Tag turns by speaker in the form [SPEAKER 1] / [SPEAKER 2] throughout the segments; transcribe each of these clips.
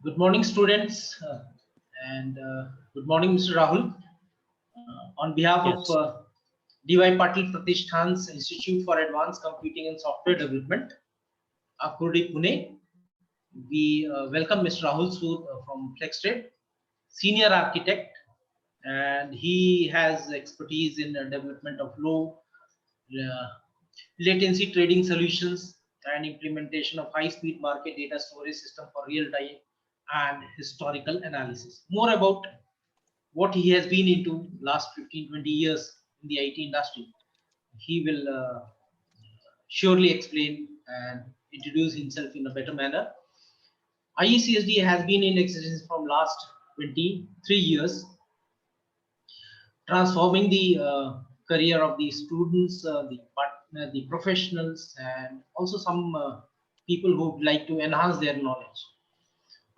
[SPEAKER 1] Good morning, students, and good morning, Mr. Rahul. On behalf of
[SPEAKER 2] Yes.
[SPEAKER 1] D.Y. Patil Pratishthan's Institute for Advanced Computing and Software Development, FlexTrade Pune, we welcome Mr. Rahul Sood from FlexTrade, senior architect, and he has expertise in development of low uh, latency trading solutions and implementation of high-speed market data storage system for real-time and historical analysis. More about what he has been into last 15-20 years in the IT industry. He will surely explain and introduce himself in a better manner. IACSD has been in existence from last 23 years, transforming the career of the students, the professionals, and also some people who would like to enhance their knowledge.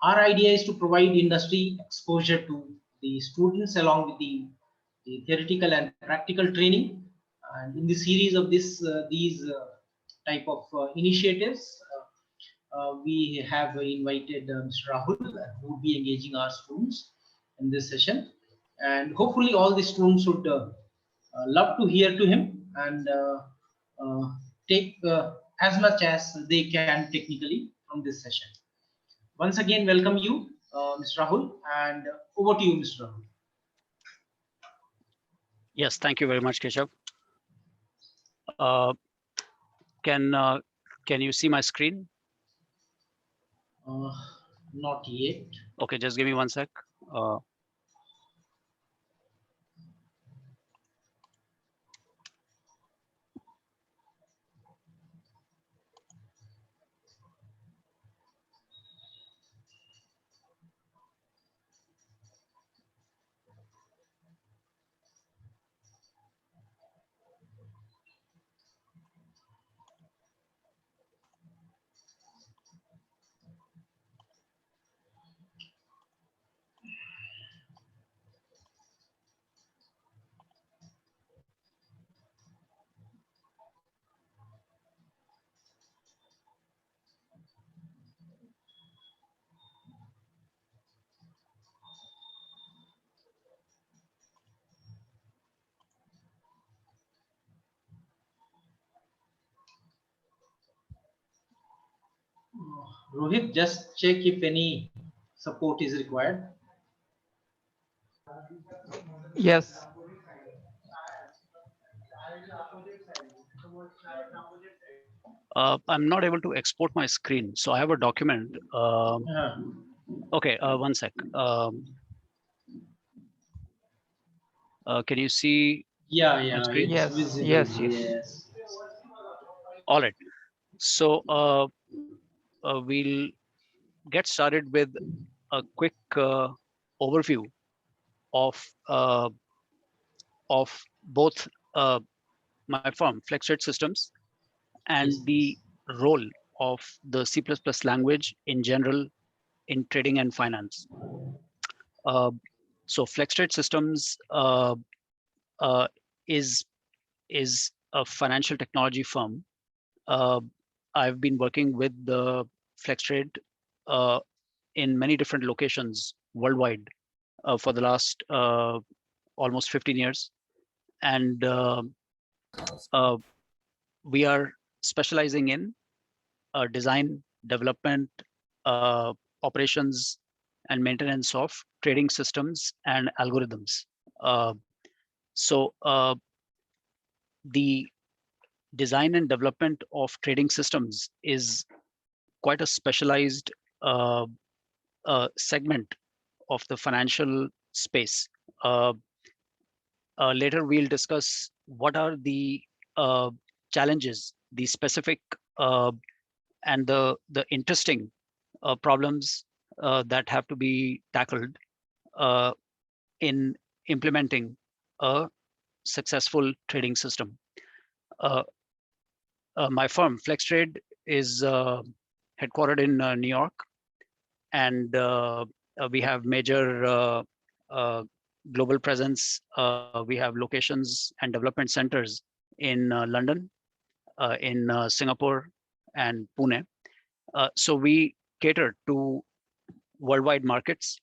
[SPEAKER 1] Our idea is to provide industry exposure to the students along with the theoretical and practical training. And in the series of these type of initiatives, we have invited Mr. Rahul, who will be engaging our students in this session. And hopefully all the students would love to hear to him and uh, take as much as they can technically from this session. Once again, welcome you, Mr. Rahul, and over to you, Mr. Rahul.
[SPEAKER 2] Yes, thank you very much, Keshav. Uh, can you see my screen?
[SPEAKER 1] Not yet.
[SPEAKER 2] Okay, just give me one sec.
[SPEAKER 1] Rohit, just check if any support is required.
[SPEAKER 3] Yes.
[SPEAKER 2] I'm not able to export my screen, so I have a document. Okay, one sec. Can you see my
[SPEAKER 1] Yeah,
[SPEAKER 2] screen?
[SPEAKER 1] it's
[SPEAKER 3] Yes.
[SPEAKER 1] visible.
[SPEAKER 3] Yes. Yes.
[SPEAKER 1] Yes.
[SPEAKER 2] All right. So we'll get started with a quick overview of uh, of both my firm, FlexTrade Systems,
[SPEAKER 1] Yes,
[SPEAKER 2] and
[SPEAKER 1] please.
[SPEAKER 2] the role of the C++ language in general in trading and finance. Uh, so FlexTrade Systems uh, is is a financial technology firm. Uh, I've been working with the FlexTrade uh, in many different locations worldwide for the last almost 15 years, and uh, we are specializing in design, development, uh, operations, and maintenance of trading systems and algorithms. Uh, so the design and development of trading systems is quite a specialized uh, segment of the financial space. Uh, Later, we'll discuss what are the challenges, the specific and the interesting problems that have to be tackled uh, in implementing a successful trading system. Uh, my firm, FlexTrade, is headquartered in New York, and we have major uh, global presence. We have locations and development centers in London, in Singapore, and Pune. So we cater to worldwide markets,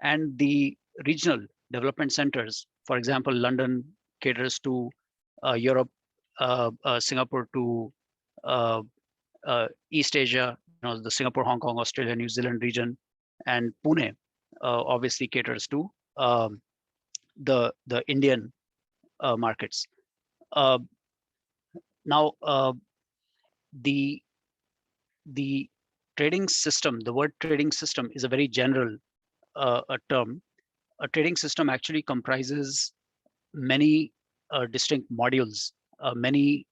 [SPEAKER 2] and the regional development centers. For example, London caters to Europe, Singapore to East Asia, the Singapore, Hong Kong, Australia, New Zealand region, and Pune obviously caters to the Indian markets. Now, the trading system, the word trading system is a very general a term. A trading system actually comprises many distinct modules, many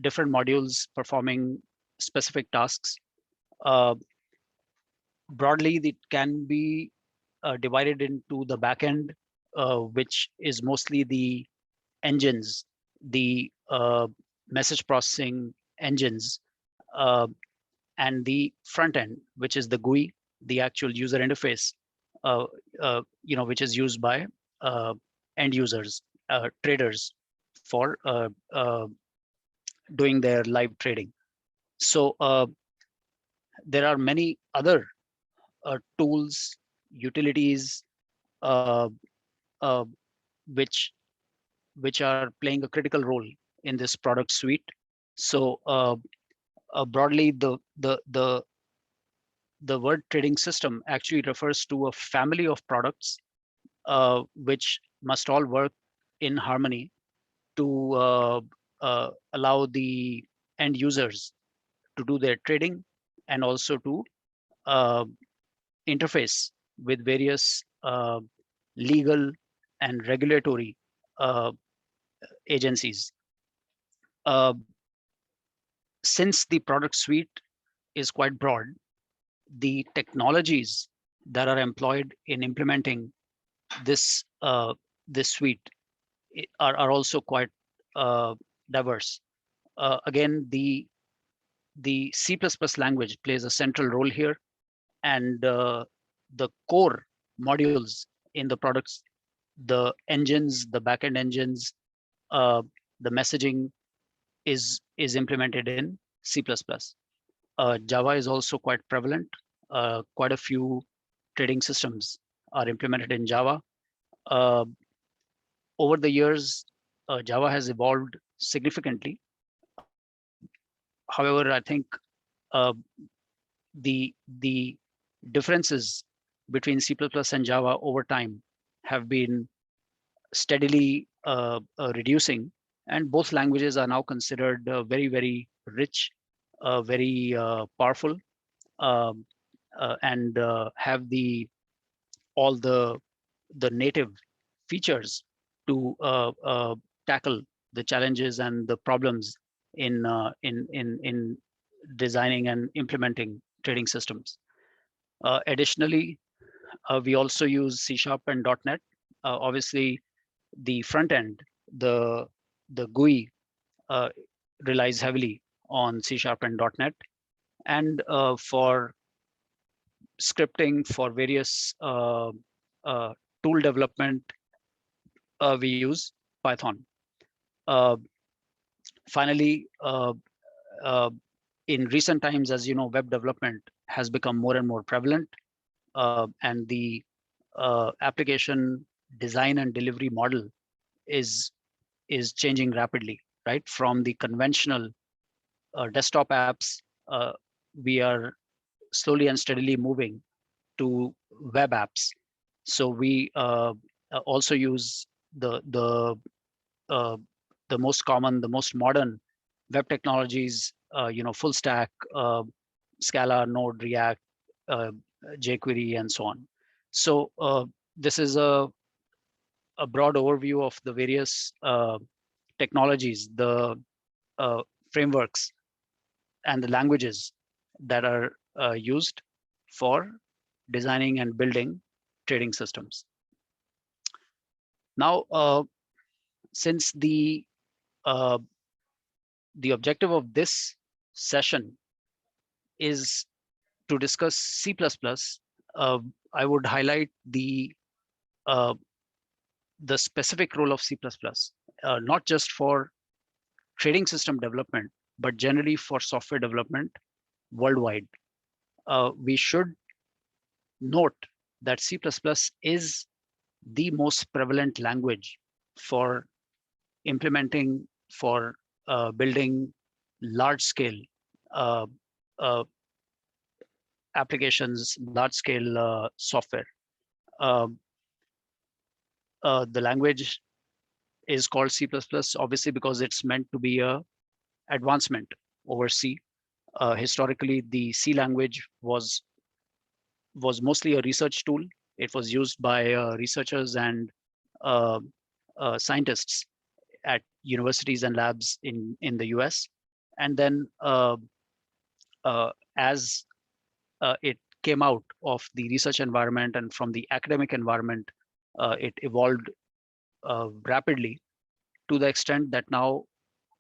[SPEAKER 2] different modules performing specific tasks. Broadly, it can be divided into the backend, which is mostly the engines, the message processing engines, and the front end, which is the GUI, the actual user interface, which is used by end users, traders, for doing their live trading. So there are many other tools, utilities, which are playing a critical role in this product suite. So broadly, the word trading system actually refers to a family of products which must all work in harmony to allow the end users to do their trading and also to interface with various legal and regulatory agencies. Since the product suite is quite broad, the technologies that are employed in implementing this this suite are also quite diverse. Again, the C++ language plays a central role here, and the core modules in the products, the engines, the backend engines, the messaging is implemented in C++. Java is also quite prevalent. Quite a few trading systems are implemented in Java. Over the years, Java has evolved significantly. However, I think the differences between C++ and Java over time have been steadily reducing, and both languages are now considered very, very rich, very powerful, and have all the native features to tackle the challenges and the problems in designing and implementing trading systems. Additionally, we also use C# and .NET. Obviously, the front end, the GUI, relies heavily on C# and .NET, and for scripting, for various tool development, we use Python. Finally, in recent times, as you know, web development has become more and more prevalent, and the application design and delivery model is changing rapidly, right? From the conventional desktop apps, we are slowly and steadily moving to web apps. So we also use the most common, the most modern web technologies, full stack, Scala, Node, React, jQuery, and so on. So this is a broad overview of the various technologies, the frameworks, and the languages that are used for designing and building trading systems. Now, since the objective of this session is to discuss C++, I would highlight the specific role of C++, not just for trading system development, but generally for software development worldwide. We should note that C++ is the most prevalent language for implementing, for building large-scale uh, uh, applications, large-scale software. Um the language is called C++, obviously because it's meant to be a advancement over C. Historically, the C language was mostly a research tool. It was used by researchers and uh, scientists at universities and labs in the US. And then as it came out of the research environment and from the academic environment, it evolved rapidly to the extent that now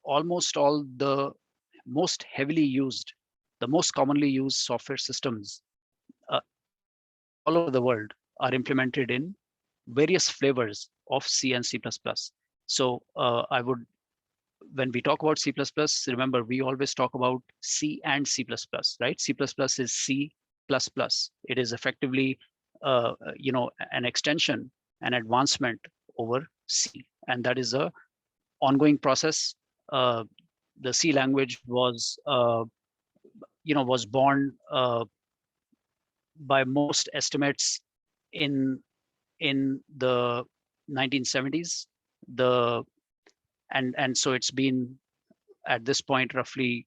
[SPEAKER 2] almost all the most heavily used, the most commonly used software systems uh, all over the world are implemented in various flavors of C and C++. So I would, when we talk about C++, remember we always talk about C and C++, right? C++ is C++. It is effectively, an extension, an advancement over C, and that is a ongoing process. The C language was born by most estimates in the 1970s. And so it's been at this point roughly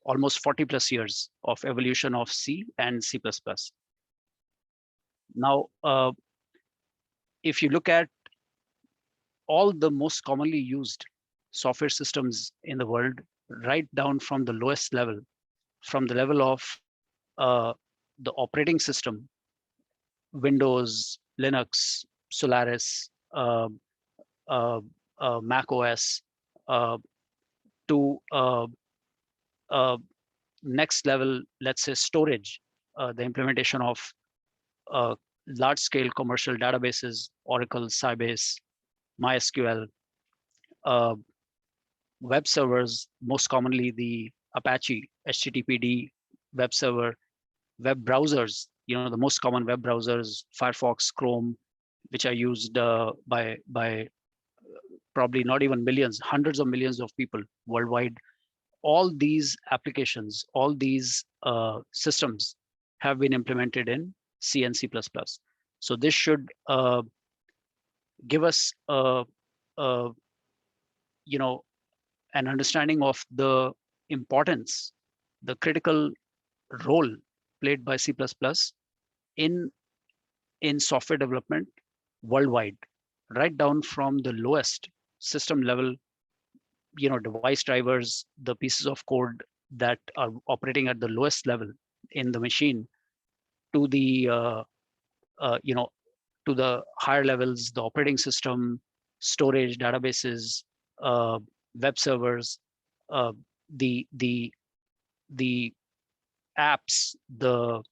[SPEAKER 2] almost 40 plus years of evolution of C and C++. Now, if you look at all the most commonly used software systems in the world, right down from the lowest level, from the level of uh, the operating system, Windows, Linux, Solaris, uh, Mac OS, uh, to uh, next level, let's say storage, the implementation of uh, large-scale commercial databases, Oracle, Sybase, MySQL, uh, web servers, most commonly the Apache HTTPD web server, web browsers, the most common web browsers, Firefox, Chrome, which are used by probably not even millions, hundreds of millions of people worldwide. All these applications, all these systems have been implemented in C and C++. So this should give us an understanding of the importance, the critical role played by C++ in software development worldwide, right down from the lowest system level, device drivers, the pieces of code that are operating at the lowest level in the machine, to the to the higher levels, the operating system, storage, databases, uh, web servers, uh, the apps, the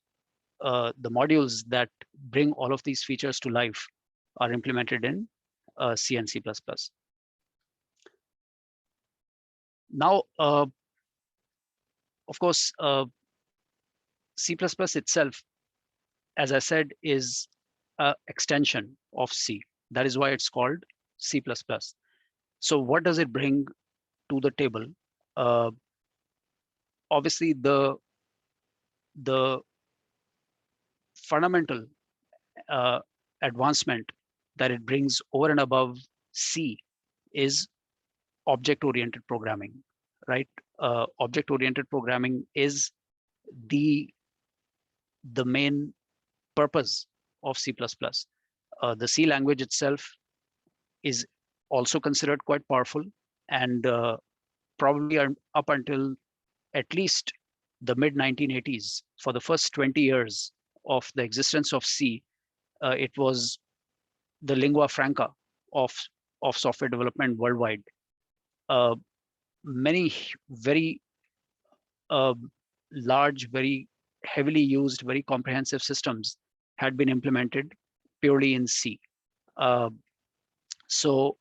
[SPEAKER 2] modules that bring all of these features to life are implemented in C and C++. Now, of course, C++ itself, as I said, is an extension of C. That is why it's called C++. So what does it bring to the table? Obviously, the fundamental advancement that it brings over and above C is object-oriented programming, right? Object-oriented programming is the main purpose of C++. The C language itself is also considered quite powerful, and probably up until at least the mid 1980s, for the first 20 years of the existence of C, it was the lingua franca of software development worldwide. Many very uh, large, very heavily used, very comprehensive systems had been implemented purely in C. So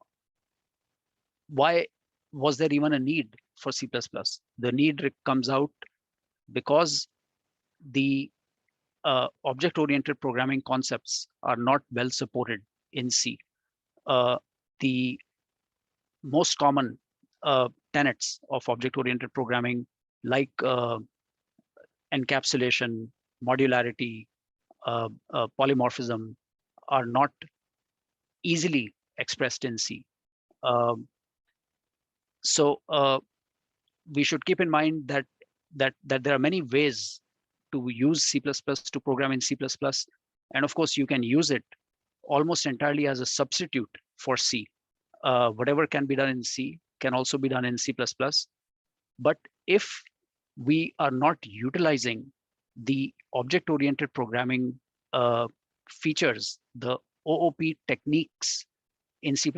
[SPEAKER 2] why was there even a need for C++? The need comes out because the object-oriented programming concepts are not well supported in C. The most common tenets of object-oriented programming, like encapsulation, modularity, polymorphism, are not easily expressed in C. Um, so we should keep in mind that there are many ways to use C++ to program in C++, and of course you can use it almost entirely as a substitute for C. Whatever can be done in C can also be done in C++. But if we are not utilizing the object-oriented programming features, the OOP techniques in C++,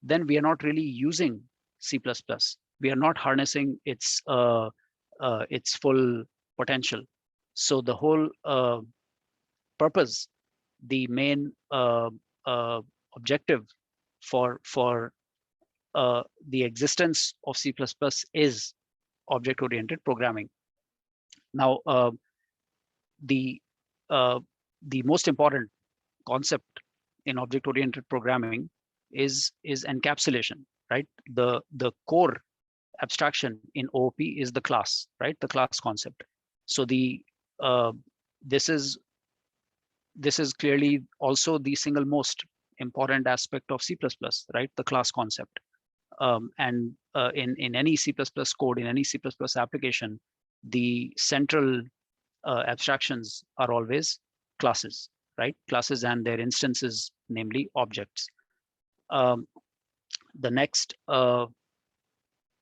[SPEAKER 2] then we are not really using C++. We are not harnessing its full potential. So the whole purpose, the main objective for the existence of C++ is object-oriented programming. Now, the most important concept in object-oriented programming is encapsulation, right? The core abstraction in OOP is the class, right? The class concept. So the this is clearly also the single most important aspect of C++, right? The class concept. And in any C++ code, in any C++ application, the central abstractions are always classes, right? Classes and their instances, namely objects. The next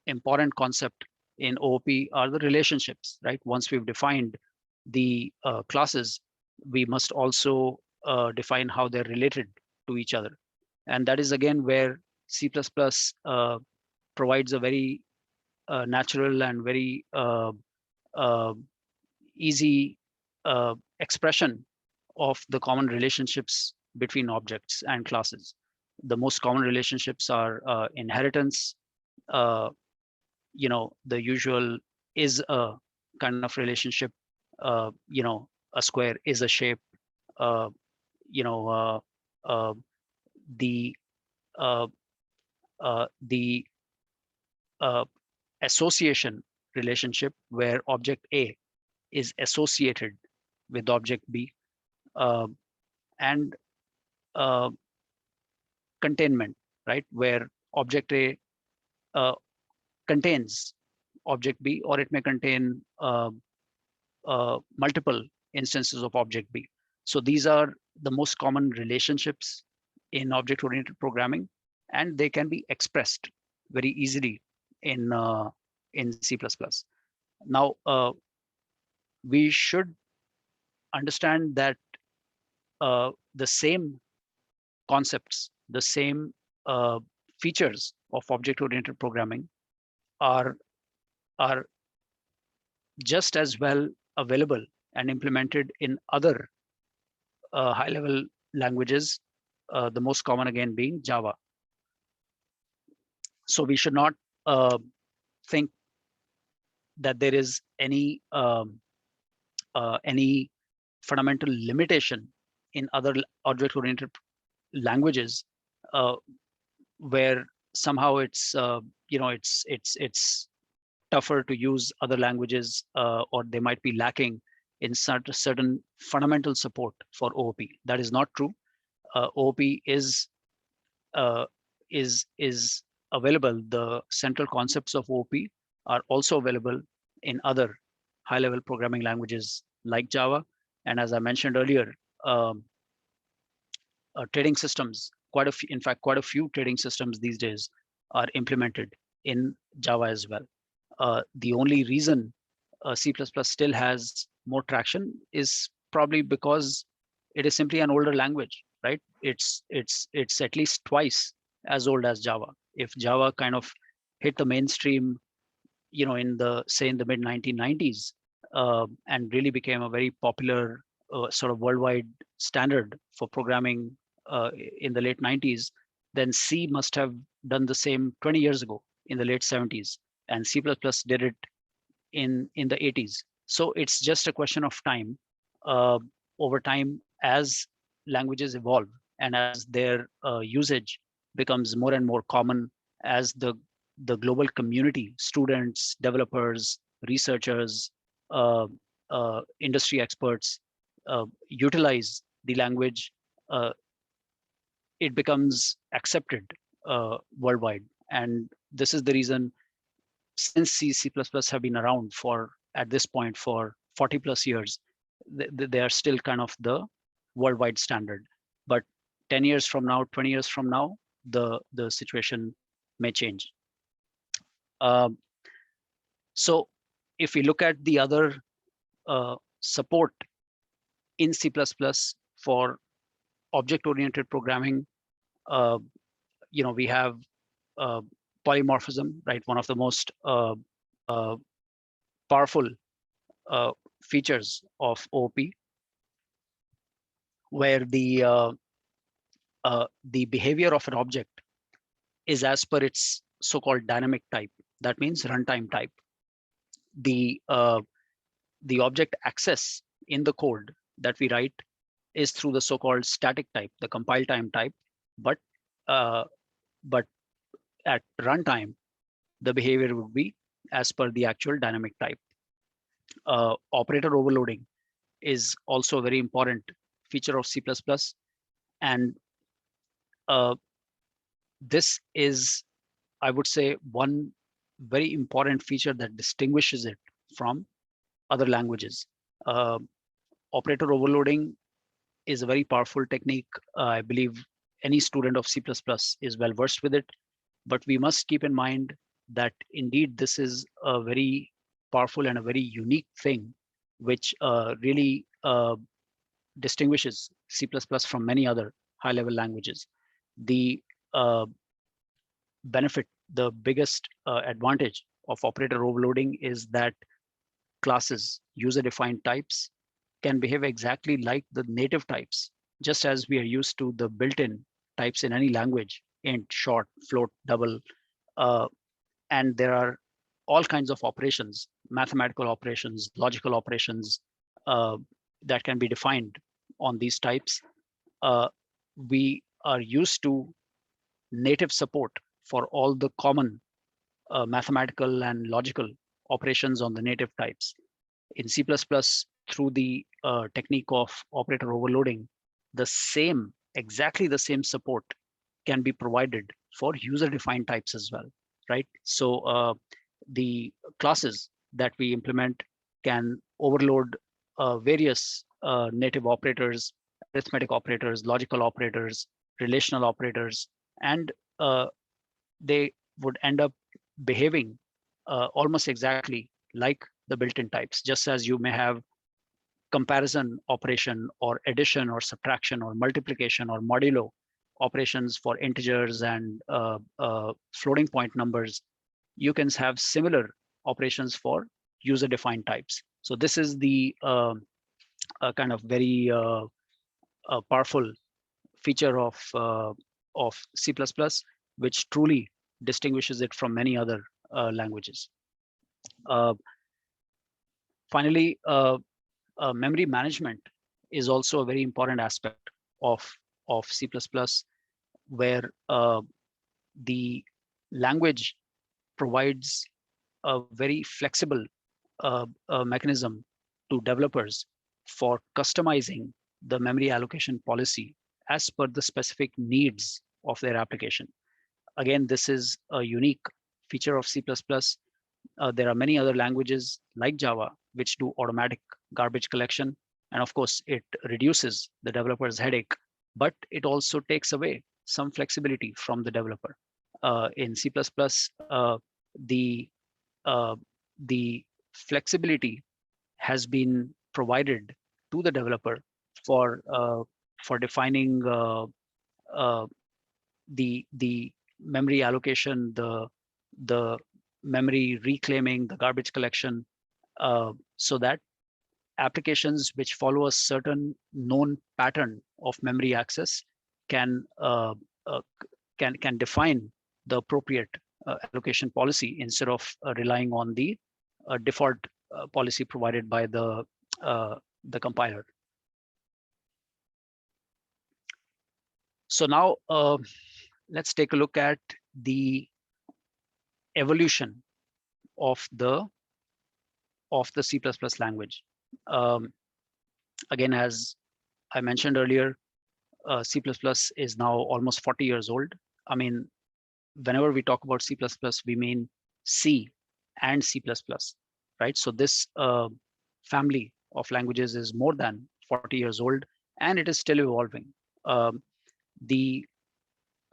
[SPEAKER 2] important concept in OOP are the relationships, right? Once we've defined the classes, we must also define how they're related to each other. And that is again where C++ provides a very natural and very easy expression of the common relationships between objects and classes. The most common relationships are inheritance, the usual is a kind of relationship, a square is a shape, the association relationship where object A is associated with object B, and containment, right, where object A contains object B, or it may contain multiple instances of object B. So these are the most common relationships in object-oriented programming, and they can be expressed very easily in C++. Now, we should understand that the same concepts, the same features of object-oriented programming are just as well available and implemented in other high-level languages, the most common again being Java. So we should not think that there is any fundamental limitation in other object-oriented languages where somehow it's it's tougher to use other languages, or they might be lacking in certain fundamental support for OOP. That is not true. OOP is available. The central concepts of OOP are also available in other high-level programming languages like Java. And as I mentioned earlier, trading systems, in fact, quite a few trading systems these days are implemented in Java as well. The only reason C++ still has more traction is probably because it is simply an older language, right? It's at least twice as old as Java. If Java kind of hit the mainstream, in the mid 1990s, and really became a very popular sort of worldwide standard for programming in the late 90s, then C must have done the same 20 years ago in the late 70s, and C++ did it in the 80s. So it's just a question of time over time, as languages evolve and as their usage becomes more and more common, as the global community, students, developers, researchers, industry experts utilize the language, it becomes accepted worldwide. And this is the reason, since C++ have been around for, at this point, for 40 plus years, they are still kind of the worldwide standard. But 10 years from now, 20 years from now, the situation may change. So if we look at the other support in C++ for object-oriented programming, we have polymorphism, right? One of the most powerful features of OOP, where the behavior of an object is as per its so-called dynamic type. That means runtime type. The object access in the code that we write is through the so-called static type, the compile time type, but at runtime, the behavior would be as per the actual dynamic type. Operator overloading is also a very important feature of C++, and this is, I would say, one very important feature that distinguishes it from other languages. Operator overloading is a very powerful technique. I believe any student of C++ is well versed with it, but we must keep in mind that indeed this is a very powerful and a very unique thing, which really distinguishes C++ from many other high-level languages. The benefit, the biggest advantage of operator overloading is that classes, user-defined types, can behave exactly like the native types, just as we are used to the built-in types in any language: int, short, float, double. And there are all kinds of operations, mathematical operations, logical operations that can be defined on these types. We are used to native support for all the common mathematical and logical operations on the native types. In C++, through the technique of operator overloading, exactly the same support can be provided for user-defined types as well, right? So the classes that we implement can overload various native operators, arithmetic operators, logical operators, relational operators, and they would end up behaving almost exactly like the built-in types, just as you may have comparison operation or addition or subtraction or multiplication or modulo operations for integers and floating point numbers. You can have similar operations for user-defined types. So this is the kind of very powerful feature of C++, which truly distinguishes it from many other languages. Finally, memory management is also a very important aspect of C++, where the language provides a very flexible mechanism to developers for customizing the memory allocation policy as per the specific needs of their application. Again, this is a unique feature of C++. There are many other languages like Java which do automatic garbage collection. And of course, it reduces the developer's headache, but it also takes away some flexibility from the developer. In C++, the flexibility has been provided to the developer for defining the memory allocation, the memory reclaiming, the garbage collection, so that applications which follow a certain known pattern of memory access can define the appropriate allocation policy instead of relying on the default policy provided by the compiler. So now let's take a look at the evolution of the C++ language. Um, Again, as I mentioned earlier, C++ is now almost 40 years old. I mean, whenever we talk about C++, we mean C and C++, right? So this family of languages is more than 40 years old, and it is still evolving. Um, the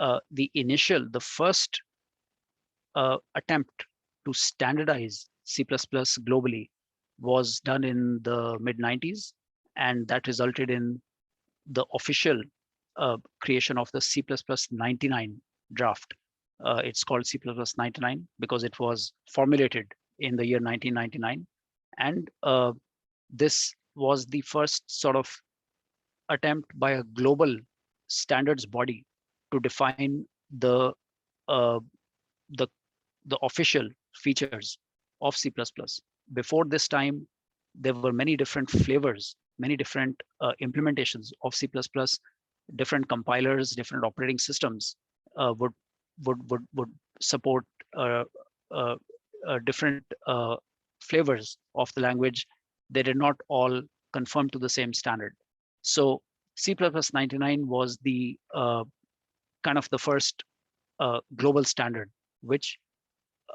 [SPEAKER 2] the first attempt to standardize C++ globally was done in the mid 90s, and that resulted in the official creation of the C++ 99 draft. It's called C++ 99 because it was formulated in the year 1999. And this was the first sort of attempt by a global standards body to define uh, the, the official features of C++. Before this time, there were many different flavors, many different implementations of C++. Different compilers, different operating systems would support uh, different flavors of the language. They did not all conform to the same standard. So C++ 99 was the kind of the first global standard, which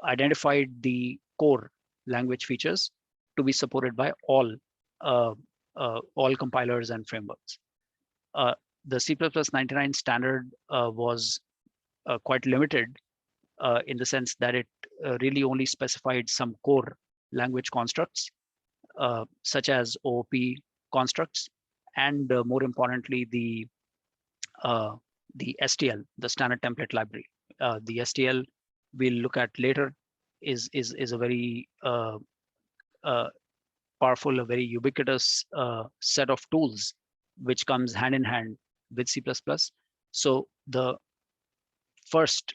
[SPEAKER 2] identified the core language features to be supported by all compilers and frameworks. The C++ 99 standard was quite limited in the sense that it really only specified some core language constructs, such as OOP constructs, and more importantly, the STL, the standard template library. The STL we'll look at later is a very uh, powerful, a very ubiquitous set of tools which comes hand in hand with C++. So the first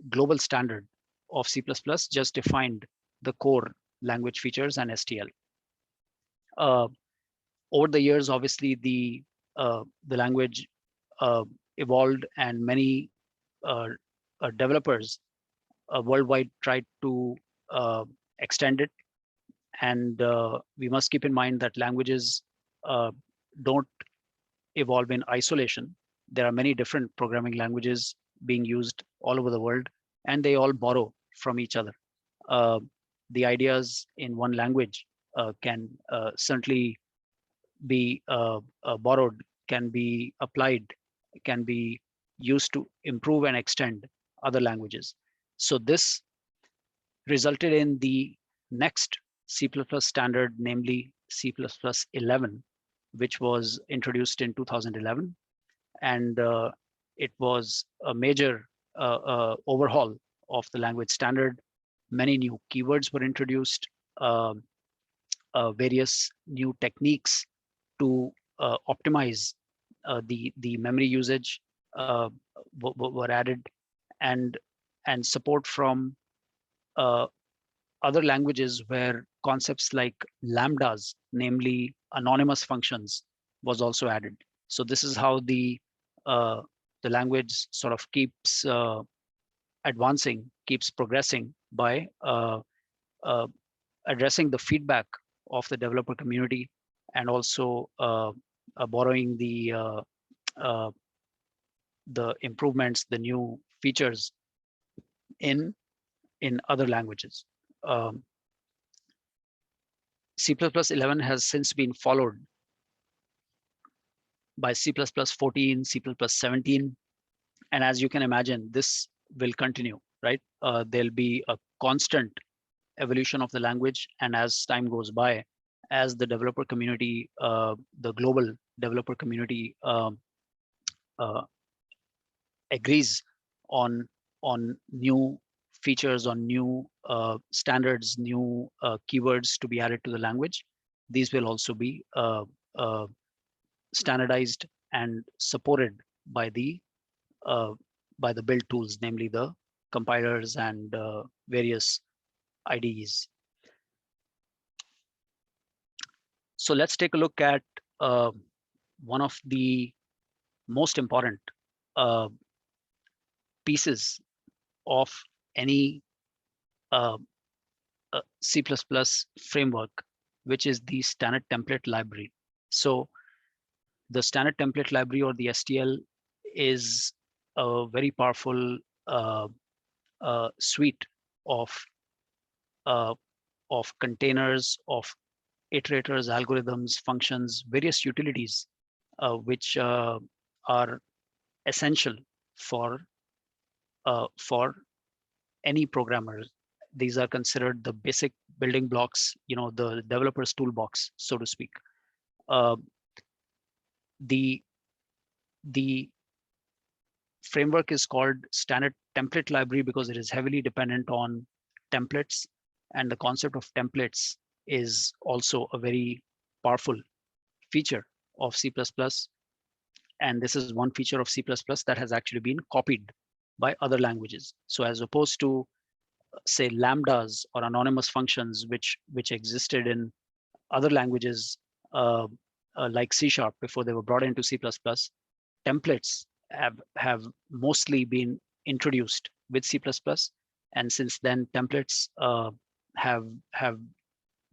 [SPEAKER 2] global standard of C++ just defined the core language features and STL. Over the years, obviously, the language evolved, and many developers worldwide tried to extend it. And we must keep in mind that languages don't evolve in isolation. There are many different programming languages being used all over the world, and they all borrow from each other. The ideas in one language can certainly be borrowed, can be applied, can be used to improve and extend other languages. So this resulted in the next C++ standard, namely C++11, which was introduced in 2011. And it was a major overhaul of the language standard. Many new keywords were introduced, various new techniques to optimize the memory usage were added, and support from other languages where concepts like lambdas, namely anonymous functions, was also added. So this is how the language sort of keeps advancing, keeps progressing by addressing the feedback of the developer community, and also borrowing the improvements, the new features in other languages. C++11 has since been followed by C++14, C++17, and as you can imagine, this will continue, right? There'll be a constant evolution of the language, and as time goes by, as the developer community, the global developer community agrees on new features, on new standards, new keywords to be added to the language, these will also be standardized and supported by the build tools, namely the compilers and various IDEs. So let's take a look at one of the most important uh, pieces of any uh, C++ framework, which is the standard template library. So the standard template library, or the STL, is a very powerful uh, suite of uh, containers, of iterators, algorithms, functions, various utilities, which are essential for any programmer. These are considered the basic building blocks, the developer's toolbox, so to speak. Uh, the the framework is called standard template library because it is heavily dependent on templates, and the concept of templates is also a very powerful feature of C++. And this is one feature of C++ that has actually been copied by other languages. So as opposed to, say, lambdas or anonymous functions, which existed in other languages uh, like C# before they were brought into C++, templates have mostly been introduced with C++, and since then templates have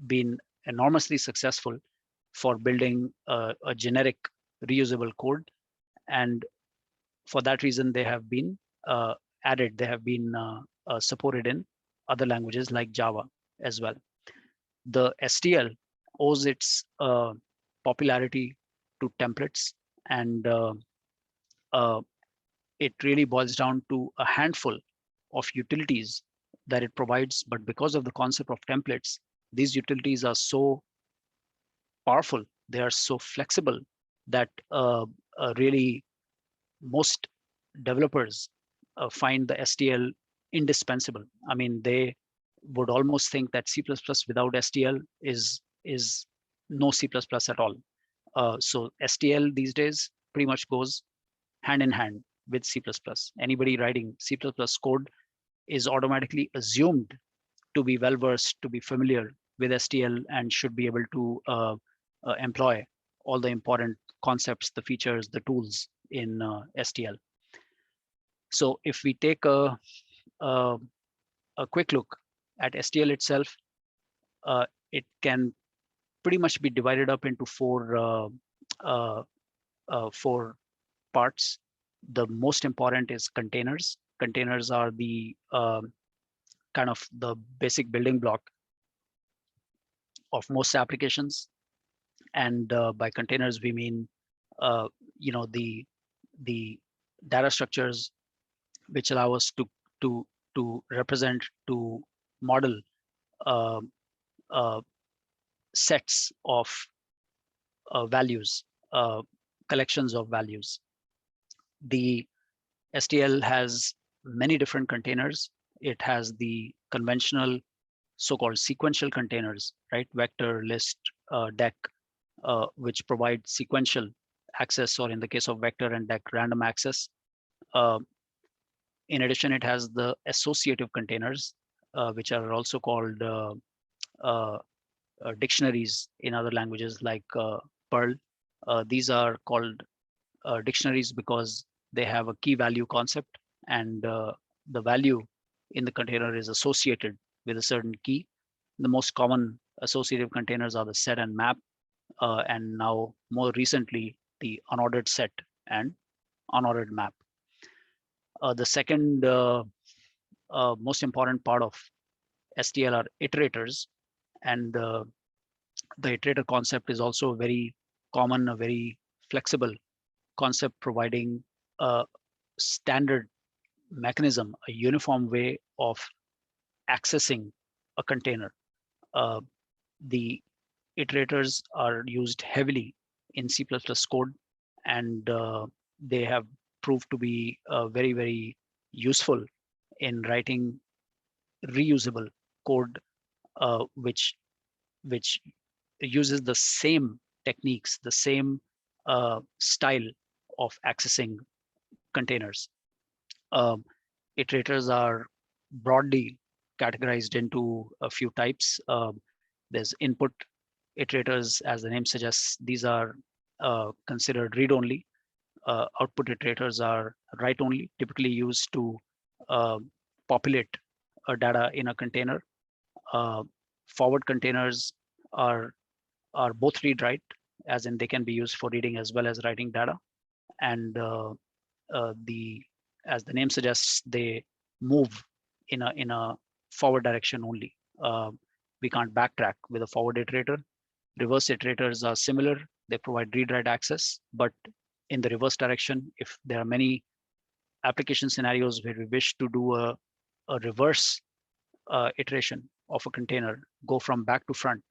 [SPEAKER 2] been enormously successful for building a generic reusable code, and for that reason they have been added. They have been supported in other languages like Java as well. The STL owes its popularity to templates, and uh, it really boils down to a handful of utilities that it provides. But because of the concept of templates, these utilities are so powerful, they are so flexible, that really most developers find the STL indispensable. I mean, they would almost think that C++ without STL is no C++ at all. So STL these days pretty much goes hand in hand with C++. Anybody writing C++ code is automatically assumed to be well versed, to be familiar with STL, and should be able to employ all the important concepts, the features, the tools in STL. So if we take a, a quick look at STL itself, it can pretty much be divided up into four parts. The most important is containers. Containers are the kind of the basic building block of most applications. And by containers, we mean the data structures which allow us to represent, to model uh, uh, sets of values, collections of values. The STL has many different containers. It has the conventional so-called sequential containers, right? Vector, list, deck, which provide sequential access, or in the case of vector and deck, random access. In addition, it has the associative containers, which are also called dictionaries in other languages like Perl. These are called dictionaries because they have a key value concept, and the value in the container is associated with a certain key. The most common associative containers are the set and map, and now more recently, the unordered set and unordered map. The second most important part of STL are iterators, and the iterator concept is also very common, a very flexible concept, providing a standard mechanism, a uniform way of accessing a container. The iterators are used heavily in C++ code, and they have proved to be very, very useful in writing reusable code, which uses the same techniques, the same style of accessing containers. Iterators are broadly categorized into a few types. There's input iterators, as the name suggests. These are considered read-only. output iterators are write only, typically used to populate data in a container. Forward containers are both read write, as in they can be used for reading as well as writing data. And as the name suggests, they move in a forward direction only. We can't backtrack with a forward iterator. Reverse iterators are similar. They provide read-write access, but in the reverse direction, if there are many application scenarios where we wish to do a reverse iteration of a container, go from back to front,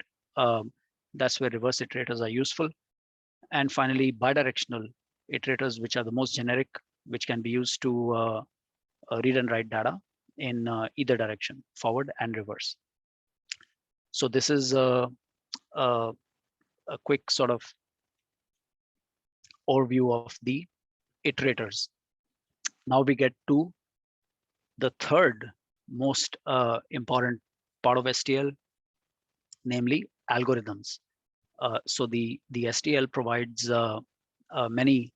[SPEAKER 2] that's where reverse iterators are useful. And finally, bidirectional iterators, which are the most generic, which can be used to read and write data in either direction, forward and reverse. So this is a quick sort of overview of the iterators. Now we get to the third most important part of STL, namely algorithms. So the STL provides many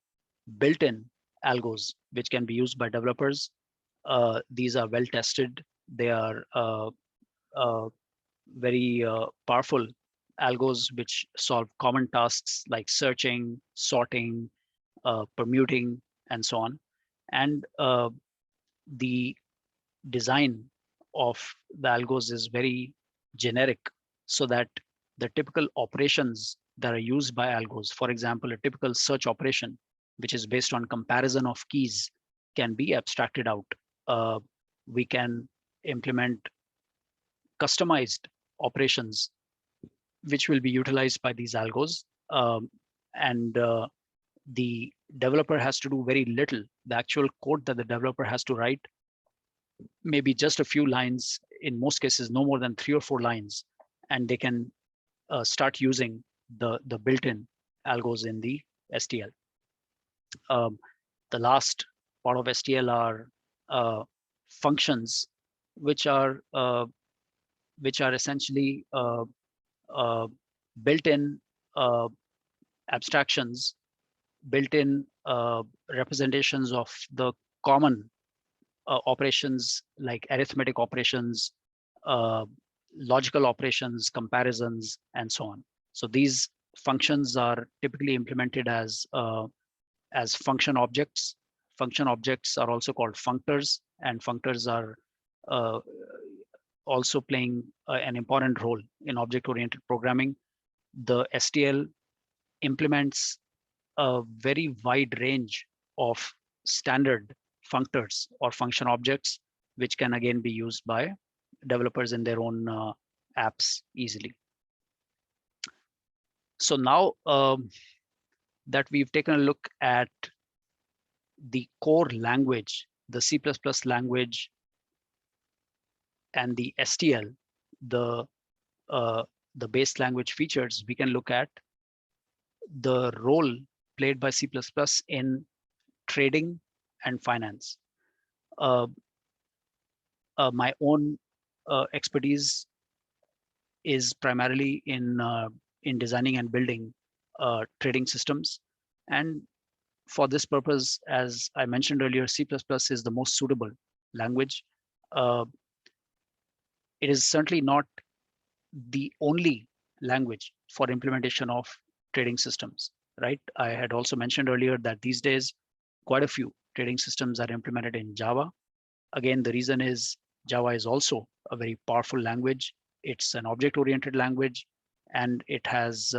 [SPEAKER 2] built-in algos which can be used by developers. These are well tested. They are very powerful algos which solve common tasks like searching, sorting, permuting, and so on. And the design of the algos is very generic, so that the typical operations that are used by algos, for example, a typical search operation, which is based on comparison of keys, can be abstracted out. We can implement customized operations which will be utilized by these algos. And the developer has to do very little. The actual code that the developer has to write, maybe just a few lines, in most cases, no more than 3 or 4 lines, and they can start using the built-in algos in the STL. The last part of STL are functions, which are essentially built-in abstractions, built-in representations of the common operations like arithmetic operations, logical operations, comparisons, and so on. So these functions are typically implemented as function objects. Function objects are also called functors, and functors are also playing an important role in object-oriented programming. The STL implements a very wide range of standard functors or function objects, which can again be used by developers in their own apps easily. So now that we've taken a look at the core language, the C++ language, and the STL, the base language features, we can look at the role played by C++ in trading and finance. My own expertise is primarily in designing and building trading systems. And for this purpose, as I mentioned earlier, C++ is the most suitable language. It is certainly not the only language for implementation of trading systems, right? I had also mentioned earlier that these days, quite a few trading systems are implemented in Java. Again, the reason is Java is also a very powerful language. It's an object-oriented language, and it has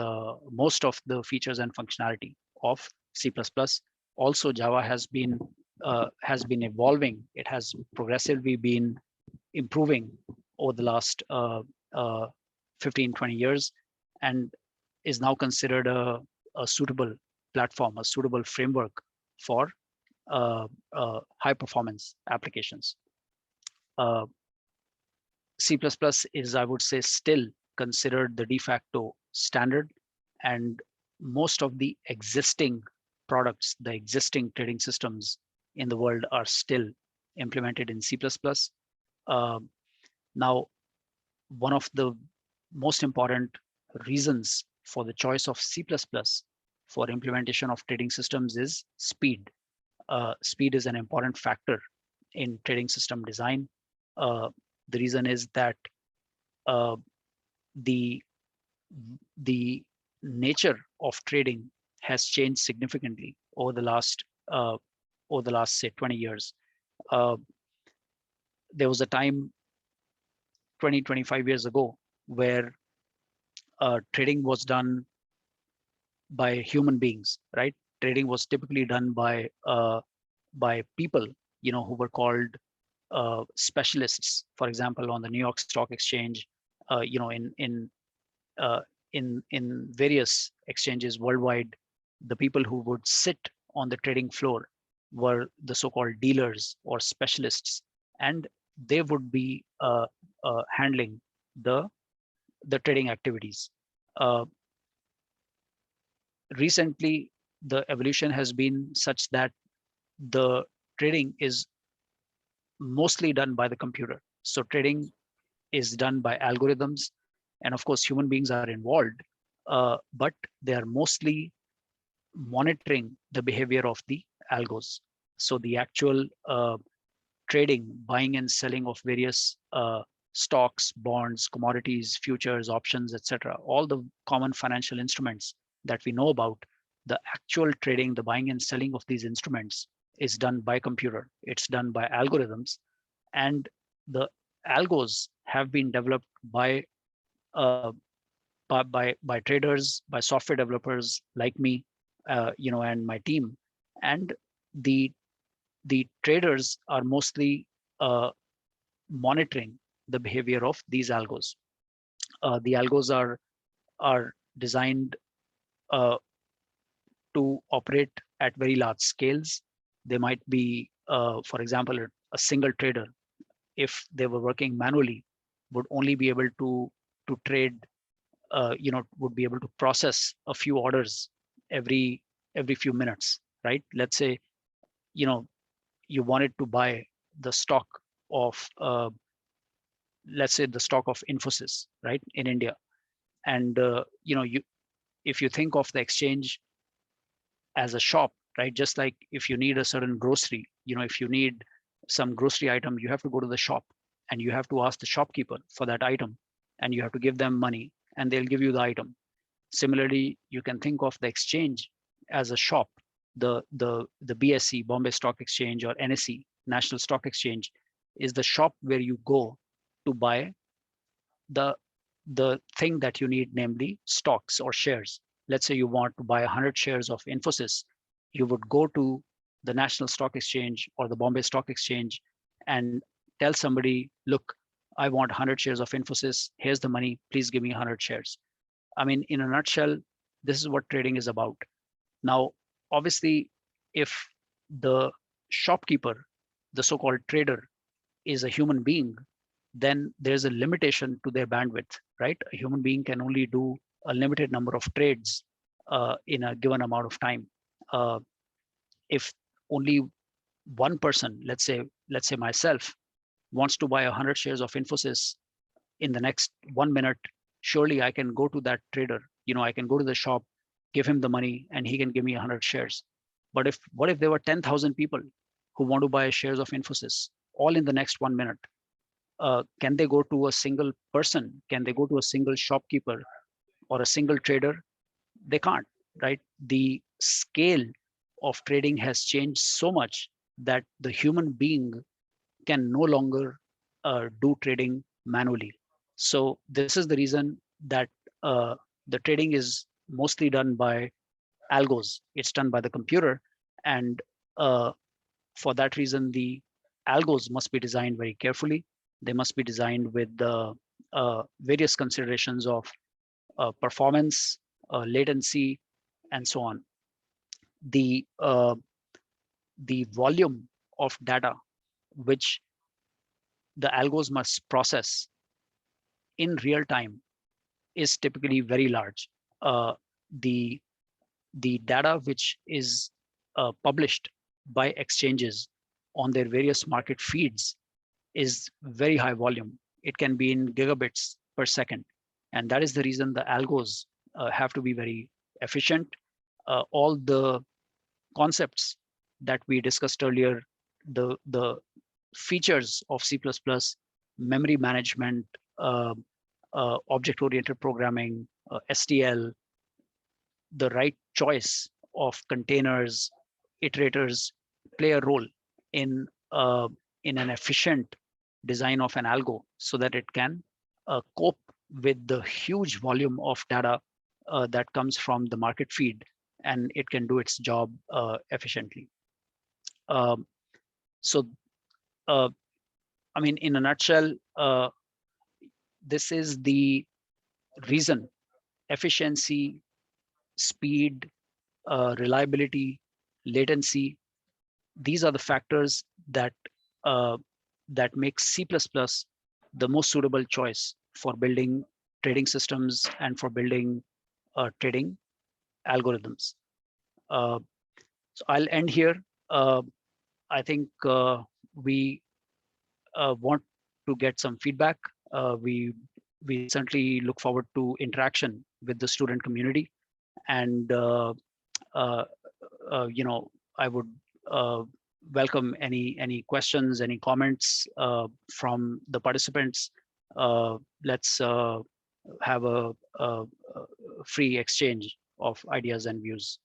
[SPEAKER 2] most of the features and functionality of C++. Also, Java has been evolving. It has progressively been improving over the last 15, 20 years, and is now considered a suitable platform, a suitable framework for high performance applications. C++ is, I would say, still considered the de facto standard, and most of the existing products, the existing trading systems in the world are still implemented in C++. Now, one of the most important reasons for the choice of C++ for implementation of trading systems is speed. Speed is an important factor in trading system design. The reason is that uh, the nature of trading has changed significantly over the last say 20 years. Uh, there was a time 25 years ago where trading was done by human beings, right? Trading was typically done by people, who were called specialists. For example, on the New York Stock Exchange, uh, in various exchanges worldwide, the people who would sit on the trading floor were the so-called dealers or specialists, and they would be handling the trading activities. Uh, Recently, the evolution has been such that the trading is mostly done by the computer. So trading is done by algorithms, and of course, human beings are involved, but they are mostly monitoring the behavior of the algos. So the actual trading, buying and selling of various stocks, bonds, commodities, futures, options, etc., all the common financial instruments that we know about, the actual trading, the buying and selling of these instruments is done by computer. It's done by algorithms, and the algos have been developed uh, by traders, by software developers like me, and my team. And the traders are mostly monitoring the behavior of these algos. The algos are designed uh, to operate at very large scales. They might be, for example, a single trader, if they were working manually, would only be able to trade, would be able to process a few orders every few minutes, right? Let's say, you wanted to buy the stock of, let's say, the stock of Infosys, right, in India, and if you think of the exchange as a shop, right? Just like if you need a certain grocery, if you need some grocery item, you have to go to the shop and you have to ask the shopkeeper for that item, and you have to give them money and they'll give you the item. Similarly, you can think of the exchange as a shop. The BSE, Bombay Stock Exchange, or NSE, National Stock Exchange, is the shop where you go to buy the thing that you need, namely stocks or shares. Let's say you want to buy 100 shares of Infosys, you would go to the National Stock Exchange or the Bombay Stock Exchange and tell somebody, look, I want 100 shares of Infosys. Here's the money. Please give me 100 shares. I mean, in a nutshell, this is what trading is about. Now, obviously, if the shopkeeper, the so-called trader, is a human being, then there's a limitation to their bandwidth, right? A human being can only do a limited number of trades in a given amount of time. If only one person, let's say myself, wants to buy 100 shares of Infosys in the next 1 minute, surely I can go to that trader. I can go to the shop, give him the money, and he can give me 100 shares. But what if there were 10,000 people who want to buy shares of Infosys all in the next 1 minute? Can they go to a single person? Can they go to a single shopkeeper or a single trader? They can't, right? The scale of trading has changed so much that the human being can no longer do trading manually. So this is the reason that the trading is mostly done by algos. It's done by the computer, and for that reason, the algos must be designed very carefully. They must be designed with the various considerations of performance, latency, and so on. The volume of data which the algos must process in real time is typically very large. The data which is published by exchanges on their various market feeds is very high volume. It can be in gigabits per second. And that is the reason the algos have to be very efficient. all the concepts that we discussed earlier, the features of C++, memory management, object-oriented programming, STL, the right choice of containers, iterators play a role in an efficient design of an algo so that it can cope with the huge volume of data that comes from the market feed, and it can do its job efficiently. So, I mean, in a nutshell, this is the reason: efficiency, speed, reliability, latency. These are the factors that that make C++ the most suitable choice for building trading systems and for building trading algorithms. So I'll end here. I think we want to get some feedback. We certainly look forward to interaction with the student community, and you know, I would welcome any questions, any comments from the participants. Let's have a free exchange of ideas and views.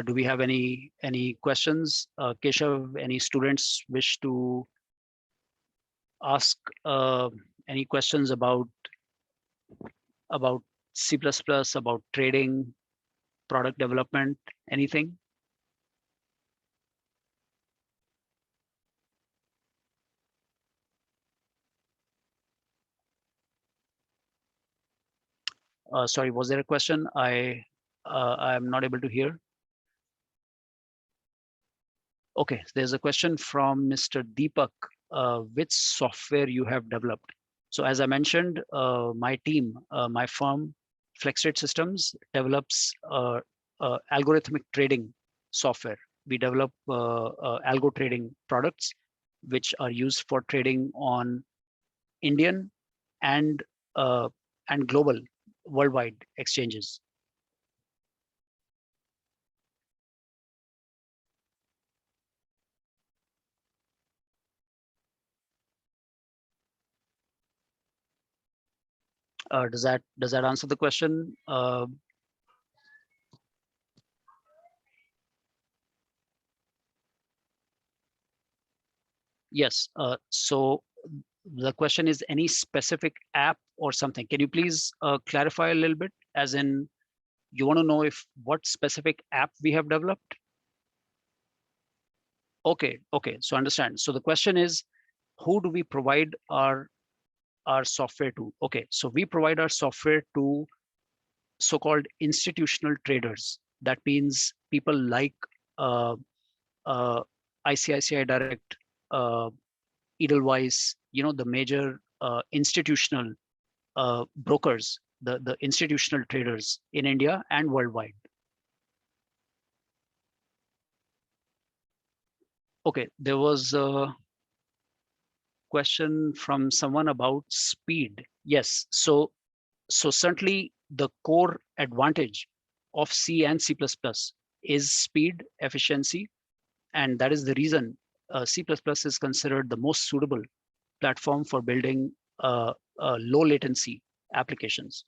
[SPEAKER 2] Do we have any questions? Keshav, any students wish to ask any questions about C++, about trading, product development, anything? Sorry, was there a question? I'm not able to hear. Okay, there's a question from Mr. Deepak. Which software you have developed? So as I mentioned, my team, my firm, FlexTrade Systems, develops algorithmic trading software. We develop algo trading products, which are used for trading on Indian and global, worldwide exchanges. Does that answer the question? Yes. So the question is, any specific app or something? Can you please clarify a little bit? As in, you want to know if what specific app we have developed? Okay. Okay. So understand. So the question is, who do we provide our software to? Okay. So we provide our software to so-called institutional traders. That means people like ICICI Direct, Edelweiss, you know, the major institutional brokers, the institutional traders in India and worldwide. Okay, there was a question from someone about speed. Yes, so certainly the core advantage of C and C++ is speed, efficiency, and that is the reason C++ is considered the most suitable platform for building low latency applications.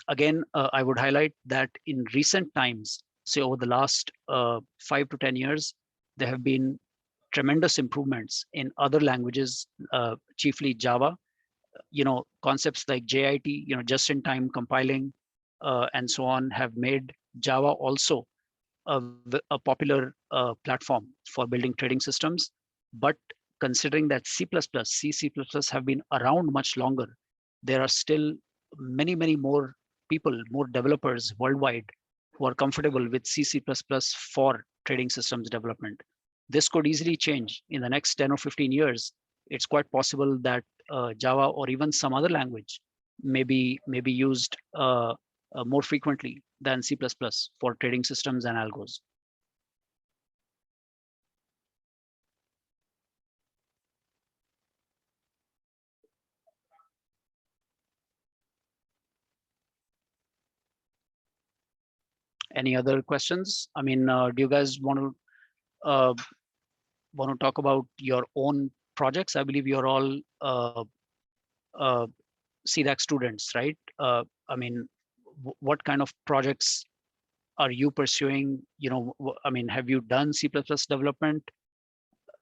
[SPEAKER 2] Again, I would highlight that in recent times, say over the last 5 to 10 years, there have been tremendous improvements in other languages, chiefly Java. You know, concepts like JIT, you know, just-in-time compiling, and so on, have made Java also a popular platform for building trading systems. But considering that C++, C++ have been around much longer, there are still many more people, more developers worldwide who are comfortable with C++ for trading systems development. This could easily change in the next 10 or 15 years. It's quite possible that Java or even some other language may be used more frequently than C++ for trading systems and algos. Any other questions? I mean, do you guys want to talk about your own projects? I believe you're all uh, CDAC students, right? I mean, what kind of projects are you pursuing? You know, I mean, have you done C++ development?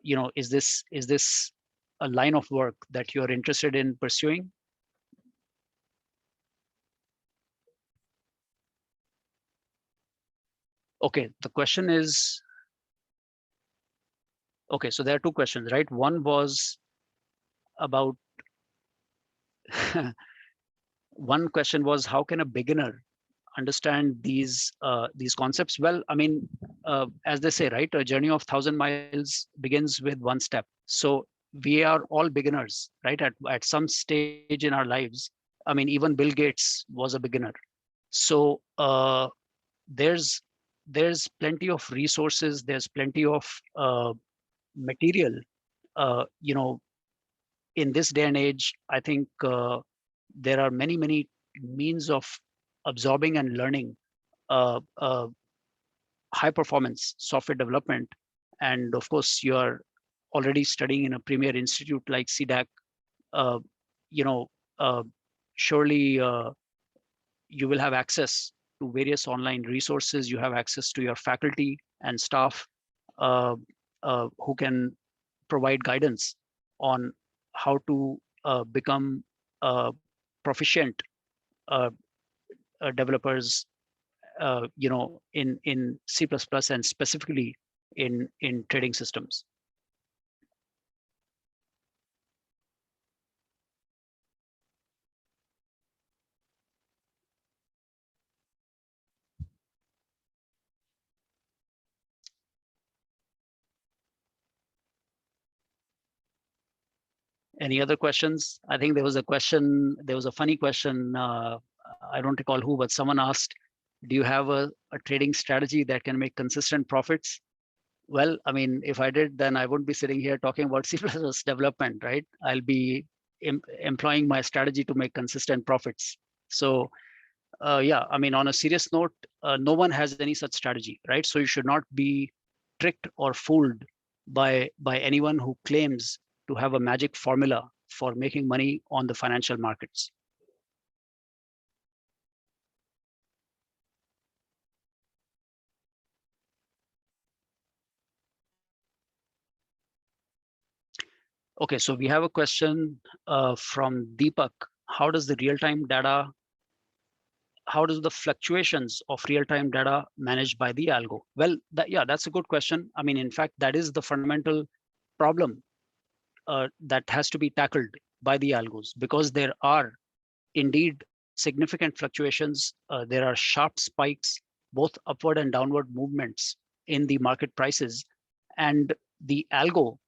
[SPEAKER 2] You know, is this a line of work that you're interested in pursuing? Okay, the question is, okay, so there are two questions, right? One was about, one question was, how can a beginner understand these concepts? Well, I mean, as they say, right, a journey of 1,000 miles begins with one step. So we are all beginners, right? At some stage in our lives. I mean, even Bill Gates was a beginner. So there's plenty of resources, there's plenty of material. You know, in this day and age, I think there are many means of absorbing and learning uh, uh, high performance software development. And of course, you are already studying in a premier institute like CDAC. Uh, you know, uh, surely you will have access to various online resources. You have access to your faculty and staff uh, who can provide guidance on how to become proficient uh, developers, you know, in C++ and specifically in trading systems. Any other questions? I think there was a question, there was a funny question. I don't recall who, but someone asked, do you have a trading strategy that can make consistent profits? Well, I mean, if I did, then I wouldn't be sitting here talking about C++ development, right? I'll be employing my strategy to make consistent profits. So yeah, I mean, on a serious note, no one has any such strategy, right? So you should not be tricked or fooled by anyone who claims to have a magic formula for making money on the financial markets. Okay, so we have a question from Deepak. How does the real-time data, how does the fluctuations of real-time data managed by the algo? Well, yeah, that's a good question. I mean, in fact, that is the fundamental problem that has to be tackled by the algos, because there are indeed significant fluctuations. There are sharp spikes, both upward and downward movements in the market prices. And the algo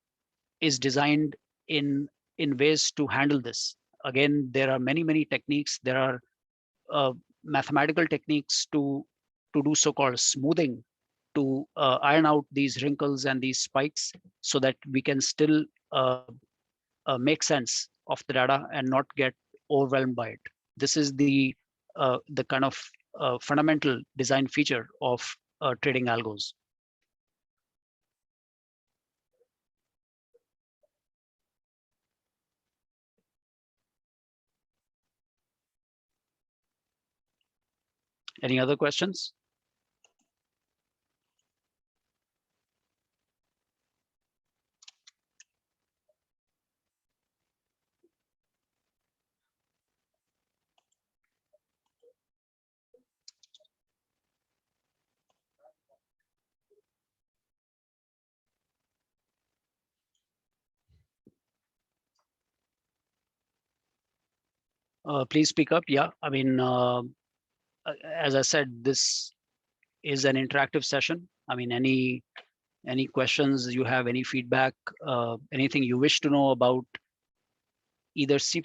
[SPEAKER 2] is designed in ways to handle this. Again, there are many techniques. There are mathematical techniques to do so-called smoothing, to iron out these wrinkles and these spikes so that we can still make sense of the data and not get overwhelmed by it. This is the kind of fundamental design feature of trading algos. Any other questions? Please speak up. Yeah, I mean, as I said, this is an interactive session. I mean, any questions you have, any feedback, anything you wish to know about either C++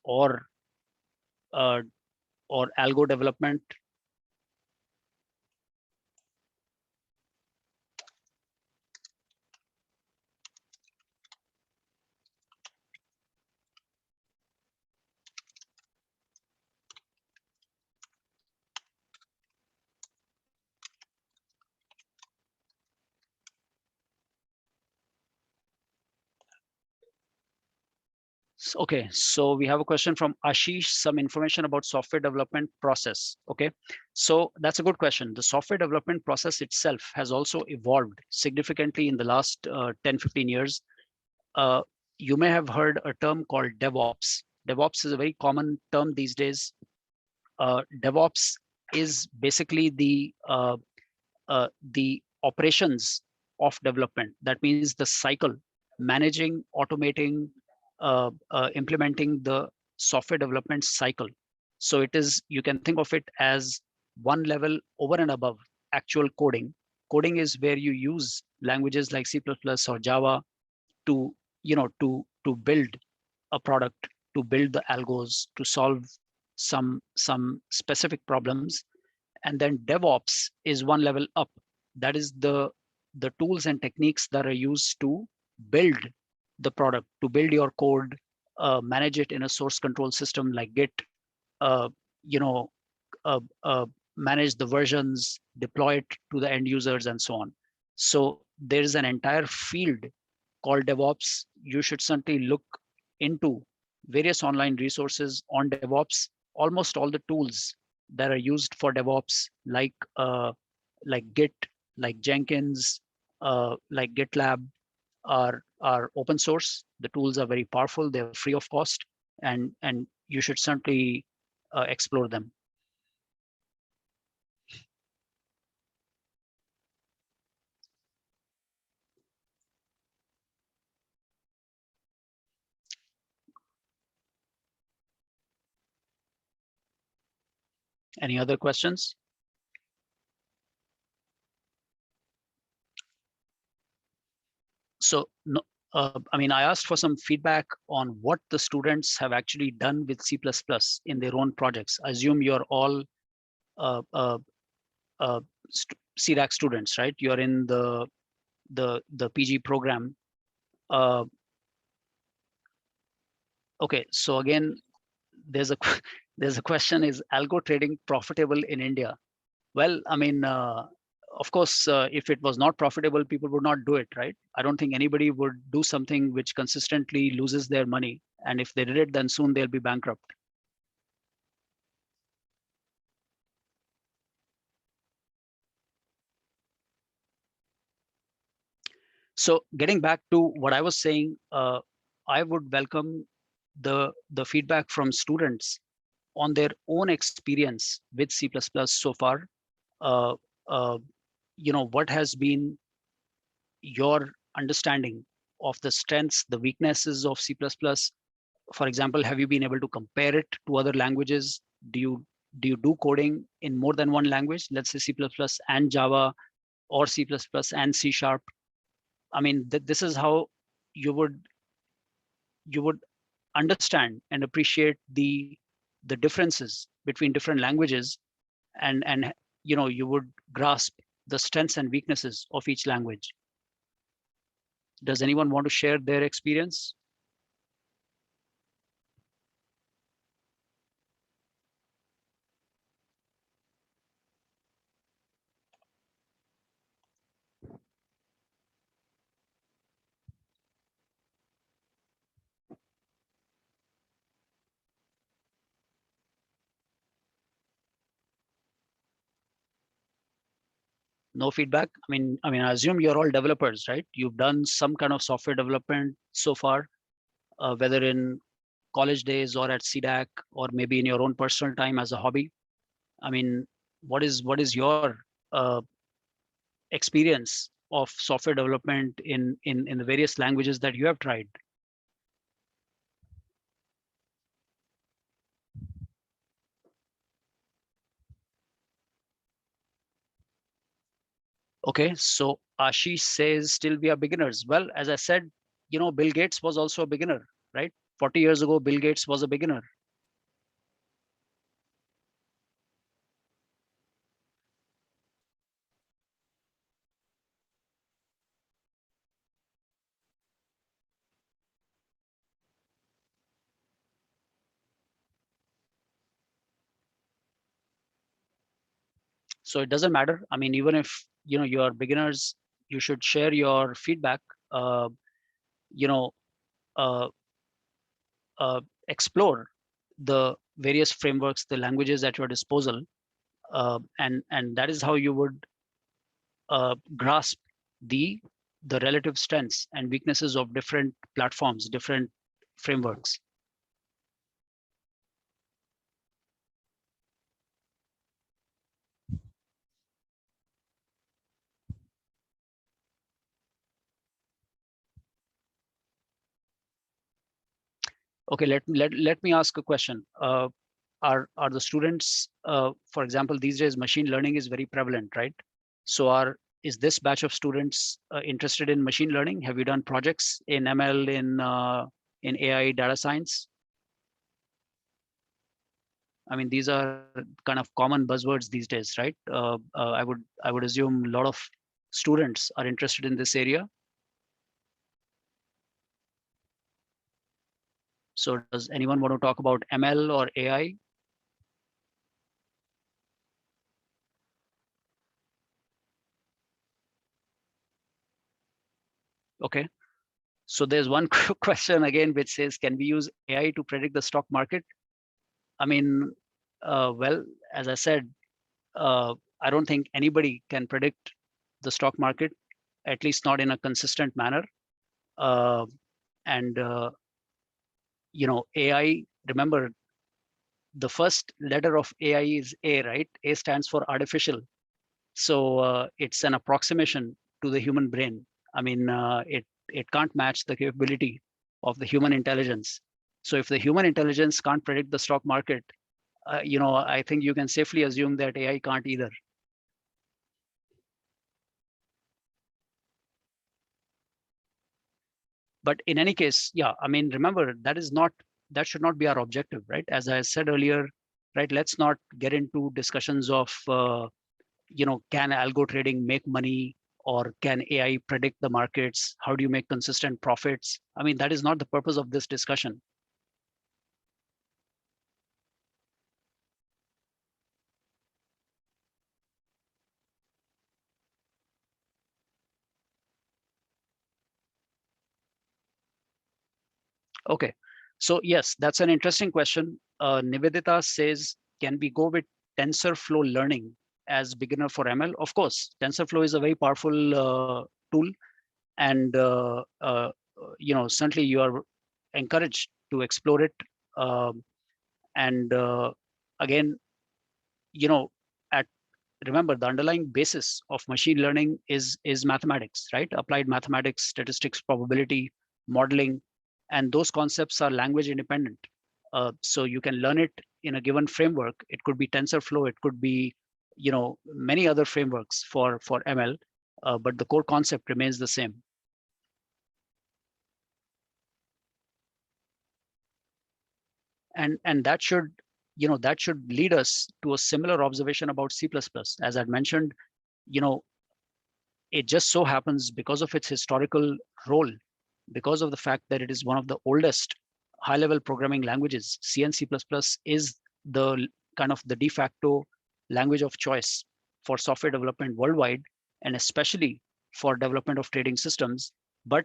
[SPEAKER 2] or or algo development? Okay, so we have a question from Ashish, some information about software development process. Okay, so that's a good question. The software development process itself has also evolved significantly in the last 10-15 years. Uh, you may have heard a term called DevOps. DevOps is a very common term these days. DevOps is basically the operations of development. That means the cycle, managing, automating, implementing the software development cycle. So it is, you can think of it as one level over and above actual coding. Coding is where you use languages like C++ or Java to, to build a product, to build the algos, to solve some specific problems. And then DevOps is one level up. That is the tools and techniques that are used to build the product, to build your code, manage it in a source control system like Git, uh, you know, uh, uh, manage the versions, deploy it to the end users, and so on. So there is an entire field called DevOps. You should certainly look into various online resources on DevOps. Almost all the tools that are used for DevOps, like Git, like Jenkins, like GitLab, are open source. The tools are very powerful. They're free of cost, and you should certainly explore them. Any other questions? So no, I mean, I asked for some feedback on what the students have actually done with C++ in their own projects. I assume you're all CDAC students, right? You're in the PG program. Okay, so again, there's a there's a question: is algo trading profitable in India? Well, I mean, of course, if it was not profitable, people would not do it, right? I don't think anybody would do something which consistently loses their money. And if they did it, then soon they'll be bankrupt. So getting back to what I was saying, I would welcome the feedback from students on their own experience with C++ so far. Uh, uh, what has been your understanding of the strengths, the weaknesses of C++? For example, have you been able to compare it to other languages? Do you do coding in more than one language? Let's say C++ and Java, or C++ and C#. I mean, this is how you would understand and appreciate the differences between different languages, and you would grasp the strengths and weaknesses of each language. Does anyone want to share their experience? No feedback? I mean, I assume you're all developers, right? You've done some kind of software development so far, whether in college days or at CDAC, or maybe in your own personal time as a hobby. I mean, what is your uh, experience of software development in the various languages that you have tried? Okay, so Ashish says still we are beginners. Well, as I said, Bill Gates was also a beginner, right? 40 years ago, Bill Gates was a beginner. So it doesn't matter. I mean, even if you are beginners, you should share your feedback. Uh, you know, uh, Explore the various frameworks, the languages at your disposal, and that is how you would grasp the relative strengths and weaknesses of different platforms, different frameworks. Okay, let me ask a question. Are the students, for example, these days machine learning is very prevalent, right? So is this batch of students interested in machine learning? Have you done projects in ML, in AI, data science? I mean, these are kind of common buzzwords these days, right? I would assume a lot of students are interested in this area. So does anyone want to talk about ML or AI? Okay. So there's one question again, which says, can we use AI to predict the stock market? I mean, well, as I said, I don't think anybody can predict the stock market, at least not in a consistent manner. Uh, and AI, remember, the first letter of AI is A, right? A stands for artificial. So it's an approximation to the human brain. I mean, it can't match the capability of the human intelligence. So if the human intelligence can't predict the stock market, I think you can safely assume that AI can't either. But in any case, yeah, I mean, remember, that should not be our objective, right? As I said earlier, right? Let's not get into discussions of can algo trading make money, or can AI predict the markets? How do you make consistent profits? I mean, that is not the purpose of this discussion. Okay, so yes, that's an interesting question. Nivedita says, can we go with TensorFlow learning as beginner for ML? Of course, TensorFlow is a very powerful tool, and certainly you are encouraged to explore it. Um, and again, you know, at remember, the underlying basis of machine learning is mathematics, right? Applied mathematics, statistics, probability, modeling, and those concepts are language independent. So you can learn it in a given framework. It could be TensorFlow, it could be many other frameworks for ML, but the core concept remains the same. And that should lead us to a similar observation about C++. As I'd mentioned, you know it just so happens, because of its historical role, because of the fact that it is one of the oldest high-level programming languages, C and C++ is the kind of the de facto language of choice for software development worldwide, and especially for development of trading systems. But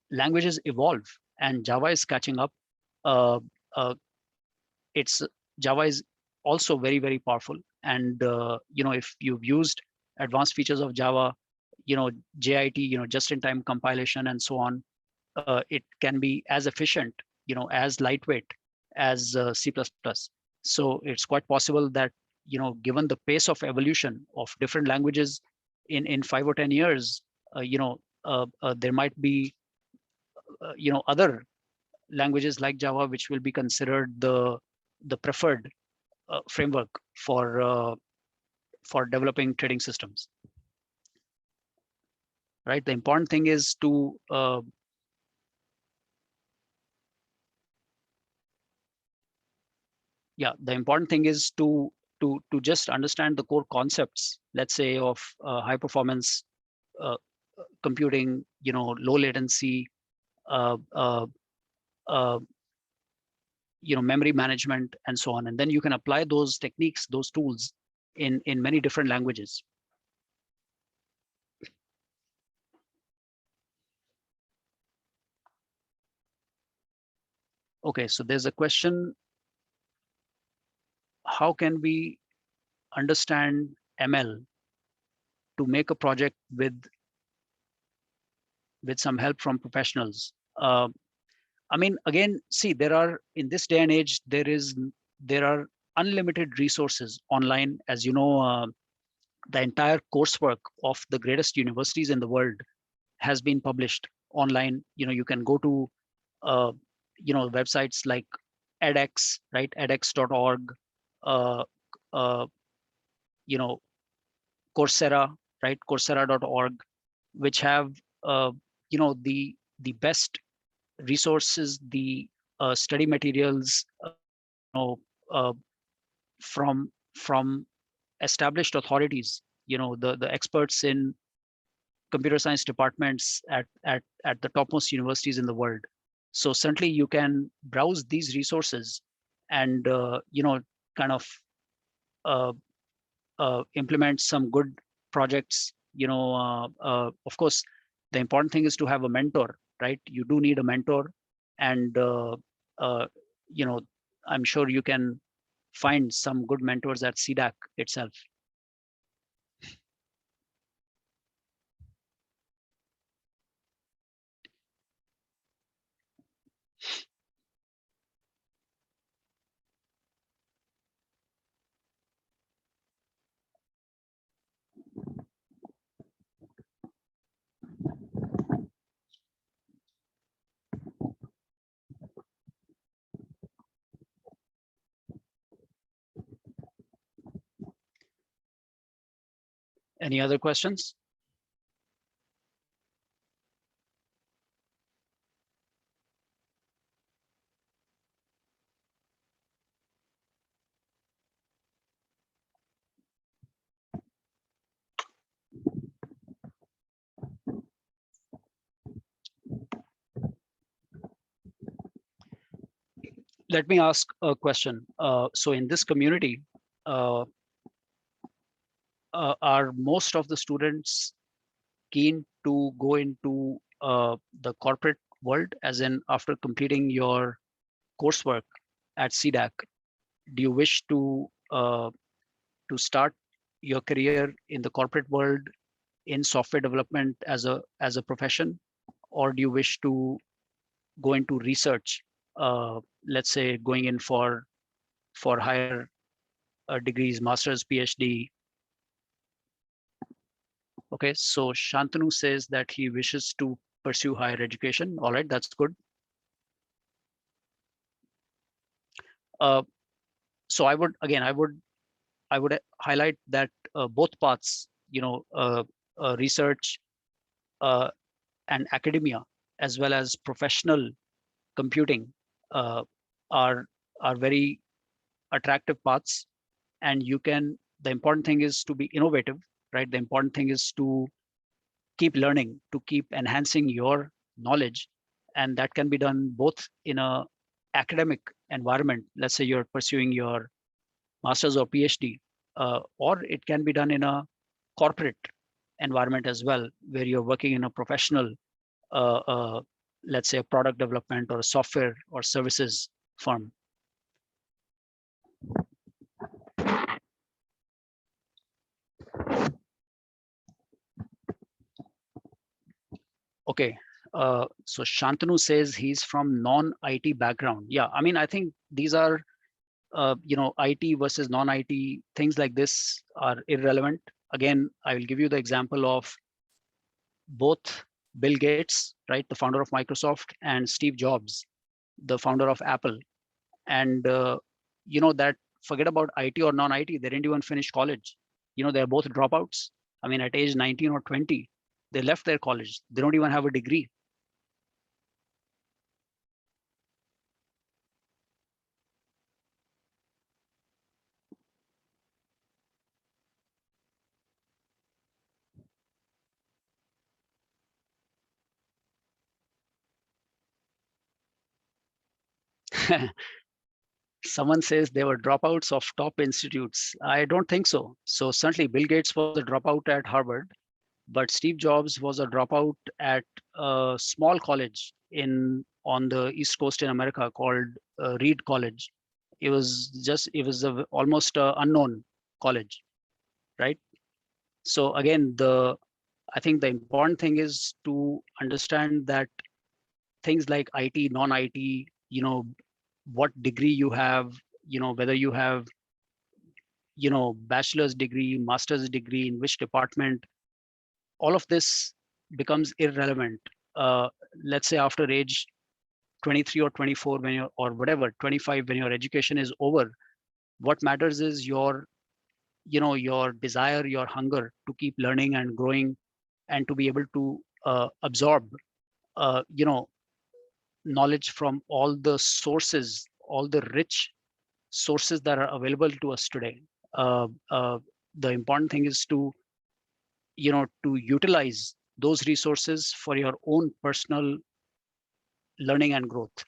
[SPEAKER 2] languages evolve, and Java is catching up. Uh, uh, it's Java is also very, very powerful. And if you've used advanced features of Java, JIT, just-in-time compilation and so on, it can be as efficient, as lightweight as C++. So it's quite possible that, given the pace of evolution of different languages in 5 or 10 years, there might be, other languages like Java, which will be considered the preferred framework for developing trading systems. Right. The important thing is to the important thing is to just understand the core concepts, let's say, of high performance uh, computing, low latency, uh, uh, uh, memory management, and so on. And then you can apply those techniques, those tools in many different languages. Okay, so there's a question: how can we understand ML to make a project with some help from professionals? I mean, again, see, there are, in this day and age, there are unlimited resources online. As you know, the entire coursework of the greatest universities in the world has been published online. You can go to uh, websites like edX, right? edX.org, uh, uh, you know, Coursera, right? Coursera.org, which have uh, the best resources, the study materials, uh, from established authorities, the experts in computer science departments at the topmost universities in the world. So certainly you can browse these resources and kind of uh, implement some good projects. Of course, the important thing is to have a mentor, right? You do need a mentor, and uh, you know I'm sure you can find some good mentors at CDAC itself. Any other questions? Let me ask a question. So in this community, uh, are most of the students keen to go into the corporate world, as in after completing your coursework at CDAC? Do you wish to start your career in the corporate world in software development as a profession, or do you wish to go into research? Let's say going in for higher degrees, master's, PhD. Okay, so Shantanu says that he wishes to pursue higher education. All right, that's good. Uh, so I would highlight that both paths, research uh, and academia, as well as professional computing, uh, are are very attractive paths. And the important thing is to be innovative, right? The important thing is to keep learning, to keep enhancing your knowledge, and that can be done both in a academic environment. Let's say you're pursuing your master's or PhD, or it can be done in a corporate environment as well, where you're working in a professional, uh, uh, let's say a product development or a software or services firm. Okay, so Shantanu says he's from non-IT background. Yeah, I mean, I think these are, IT versus non-IT, things like this are irrelevant. Again, I will give you the example of both Bill Gates, right, the founder of Microsoft, and Steve Jobs, the founder of Apple. And that, forget about IT or non-IT, they didn't even finish college. They're both dropouts. I mean, at age 19 or 20, they left their college. They don't even have a degree. Someone says they were dropouts of top institutes. I don't think so. So certainly Bill Gates was a dropout at Harvard, but Steve Jobs was a dropout at a small college on the East Coast in America called Reed College. It was almost unknown college, right? So again, I think the important thing is to understand that things like IT, non-IT, what degree you have, whether you have, bachelor's degree, master's degree, in which department, all of this becomes irrelevant. Let's say after age 23 or 24, when you're, or whatever, 25, when your education is over, what matters is your desire, your hunger to keep learning and growing, and to be able to absorb, uh, you know, knowledge from all the sources, all the rich sources that are available to us today. Uh, uh, the important thing is to utilize those resources for your own personal learning and growth.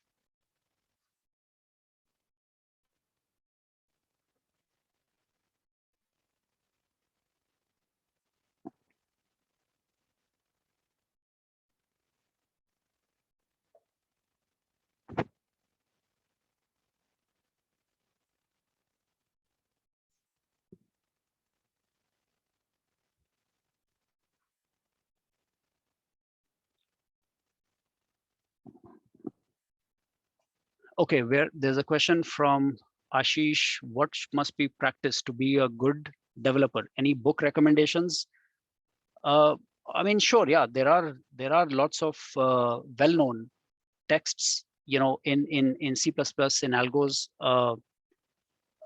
[SPEAKER 2] Okay, where there's a question from Ashish: what must be practiced to be a good developer? Any book recommendations? Uh, I mean, sure, yeah, there are lots of well-known texts, in C++, in algos.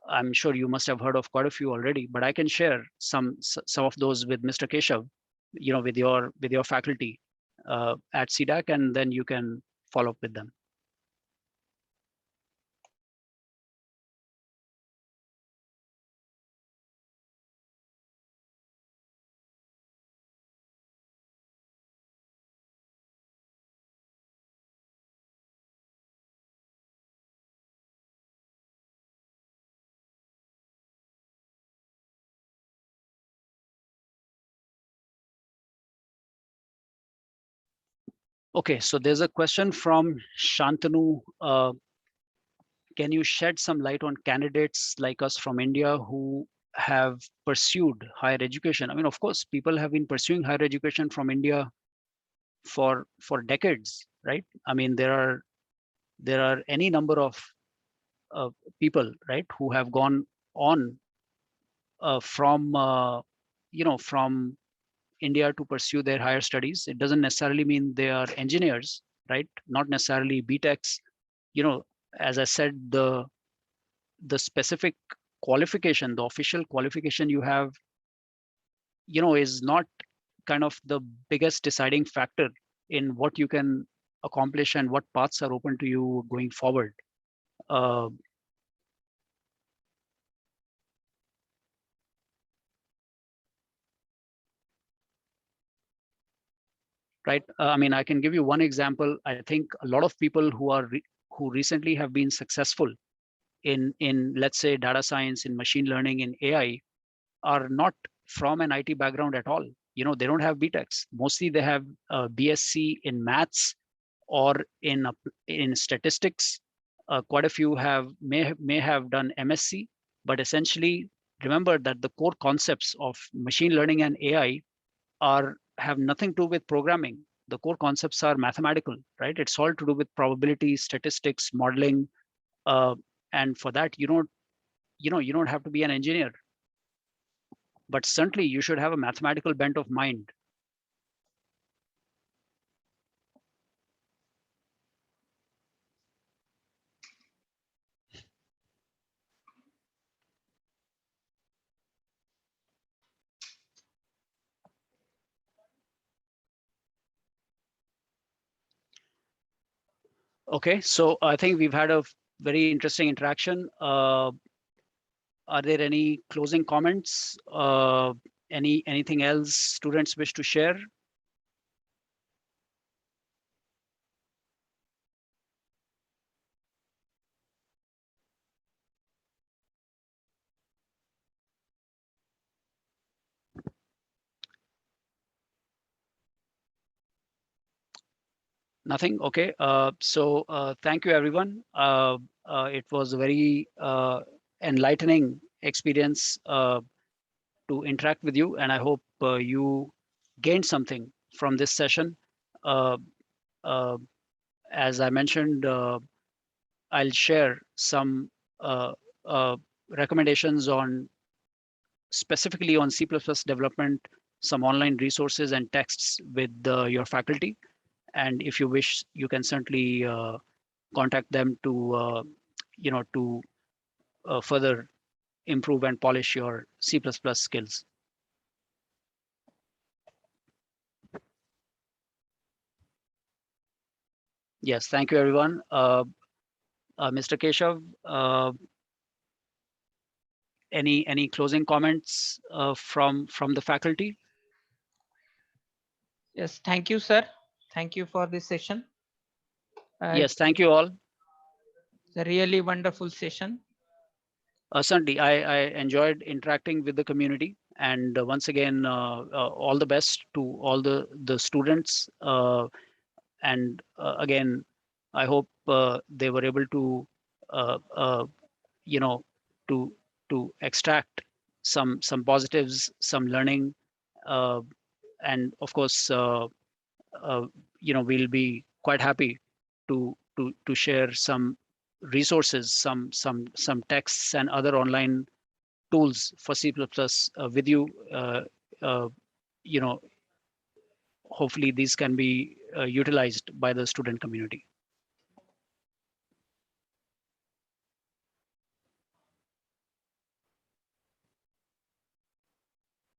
[SPEAKER 2] I'm sure you must have heard of quite a few already, but I can share some of those with Mr. Keshav, with your faculty at CDAC, and then you can follow up with them. Okay, so there's a question from Shantanu. Can you shed some light on candidates like us from India who have pursued higher education? I mean, of course, people have been pursuing higher education from India for decades, right? I mean, there are any number of people, right, who have gone on from India to pursue their higher studies. It doesn't necessarily mean they are engineers, right? Not necessarily BTechs. You know, as I said, the specific qualification, the official qualification you have, is not kind of the biggest deciding factor in what you can accomplish and what paths are open to you going forward. Uh, right? I mean, I can give you one example. I think a lot of people who recently have been successful in let's say data science, in machine learning, in AI, are not from an IT background at all. They don't have BTechs. Mostly they have BSc in maths or in statistics. Quite a few may have done MSc, but essentially remember that the core concepts of machine learning and AI have nothing to do with programming. The core concepts are mathematical, right? It's all to do with probability, statistics, modeling, uh, and for that you don't have to be an engineer, but certainly you should have a mathematical bent of mind. Okay, so I think we've had a very interesting interaction. Are there any closing comments? Anything else students wish to share? Nothing. Okay. So thank you, everyone. It was a very enlightening experience to interact with you, and I hope you gained something from this session. Uh, uh, as I mentioned, I'll share some uh, uh, recommendations on specifically on C++ development, some online resources and texts with your faculty. And if you wish, you can certainly contact them to to further improve and polish your C++ skills. Yes, thank you, everyone. Mr. Keshav, any closing comments from the faculty?
[SPEAKER 3] Yes, thank you, sir. Thank you for this session.
[SPEAKER 2] Yes, thank you all.
[SPEAKER 3] It's a really wonderful session.
[SPEAKER 2] Certainly, I enjoyed interacting with the community, and once again, all the best to all the students. And again, I hope they were able to, you know, to extract some positives, some learning, uh, and of course, uh, we'll be quite happy to share some resources, some texts and other online tools for C++ with you. Uh, you know, hopefully these can be utilized by the student community.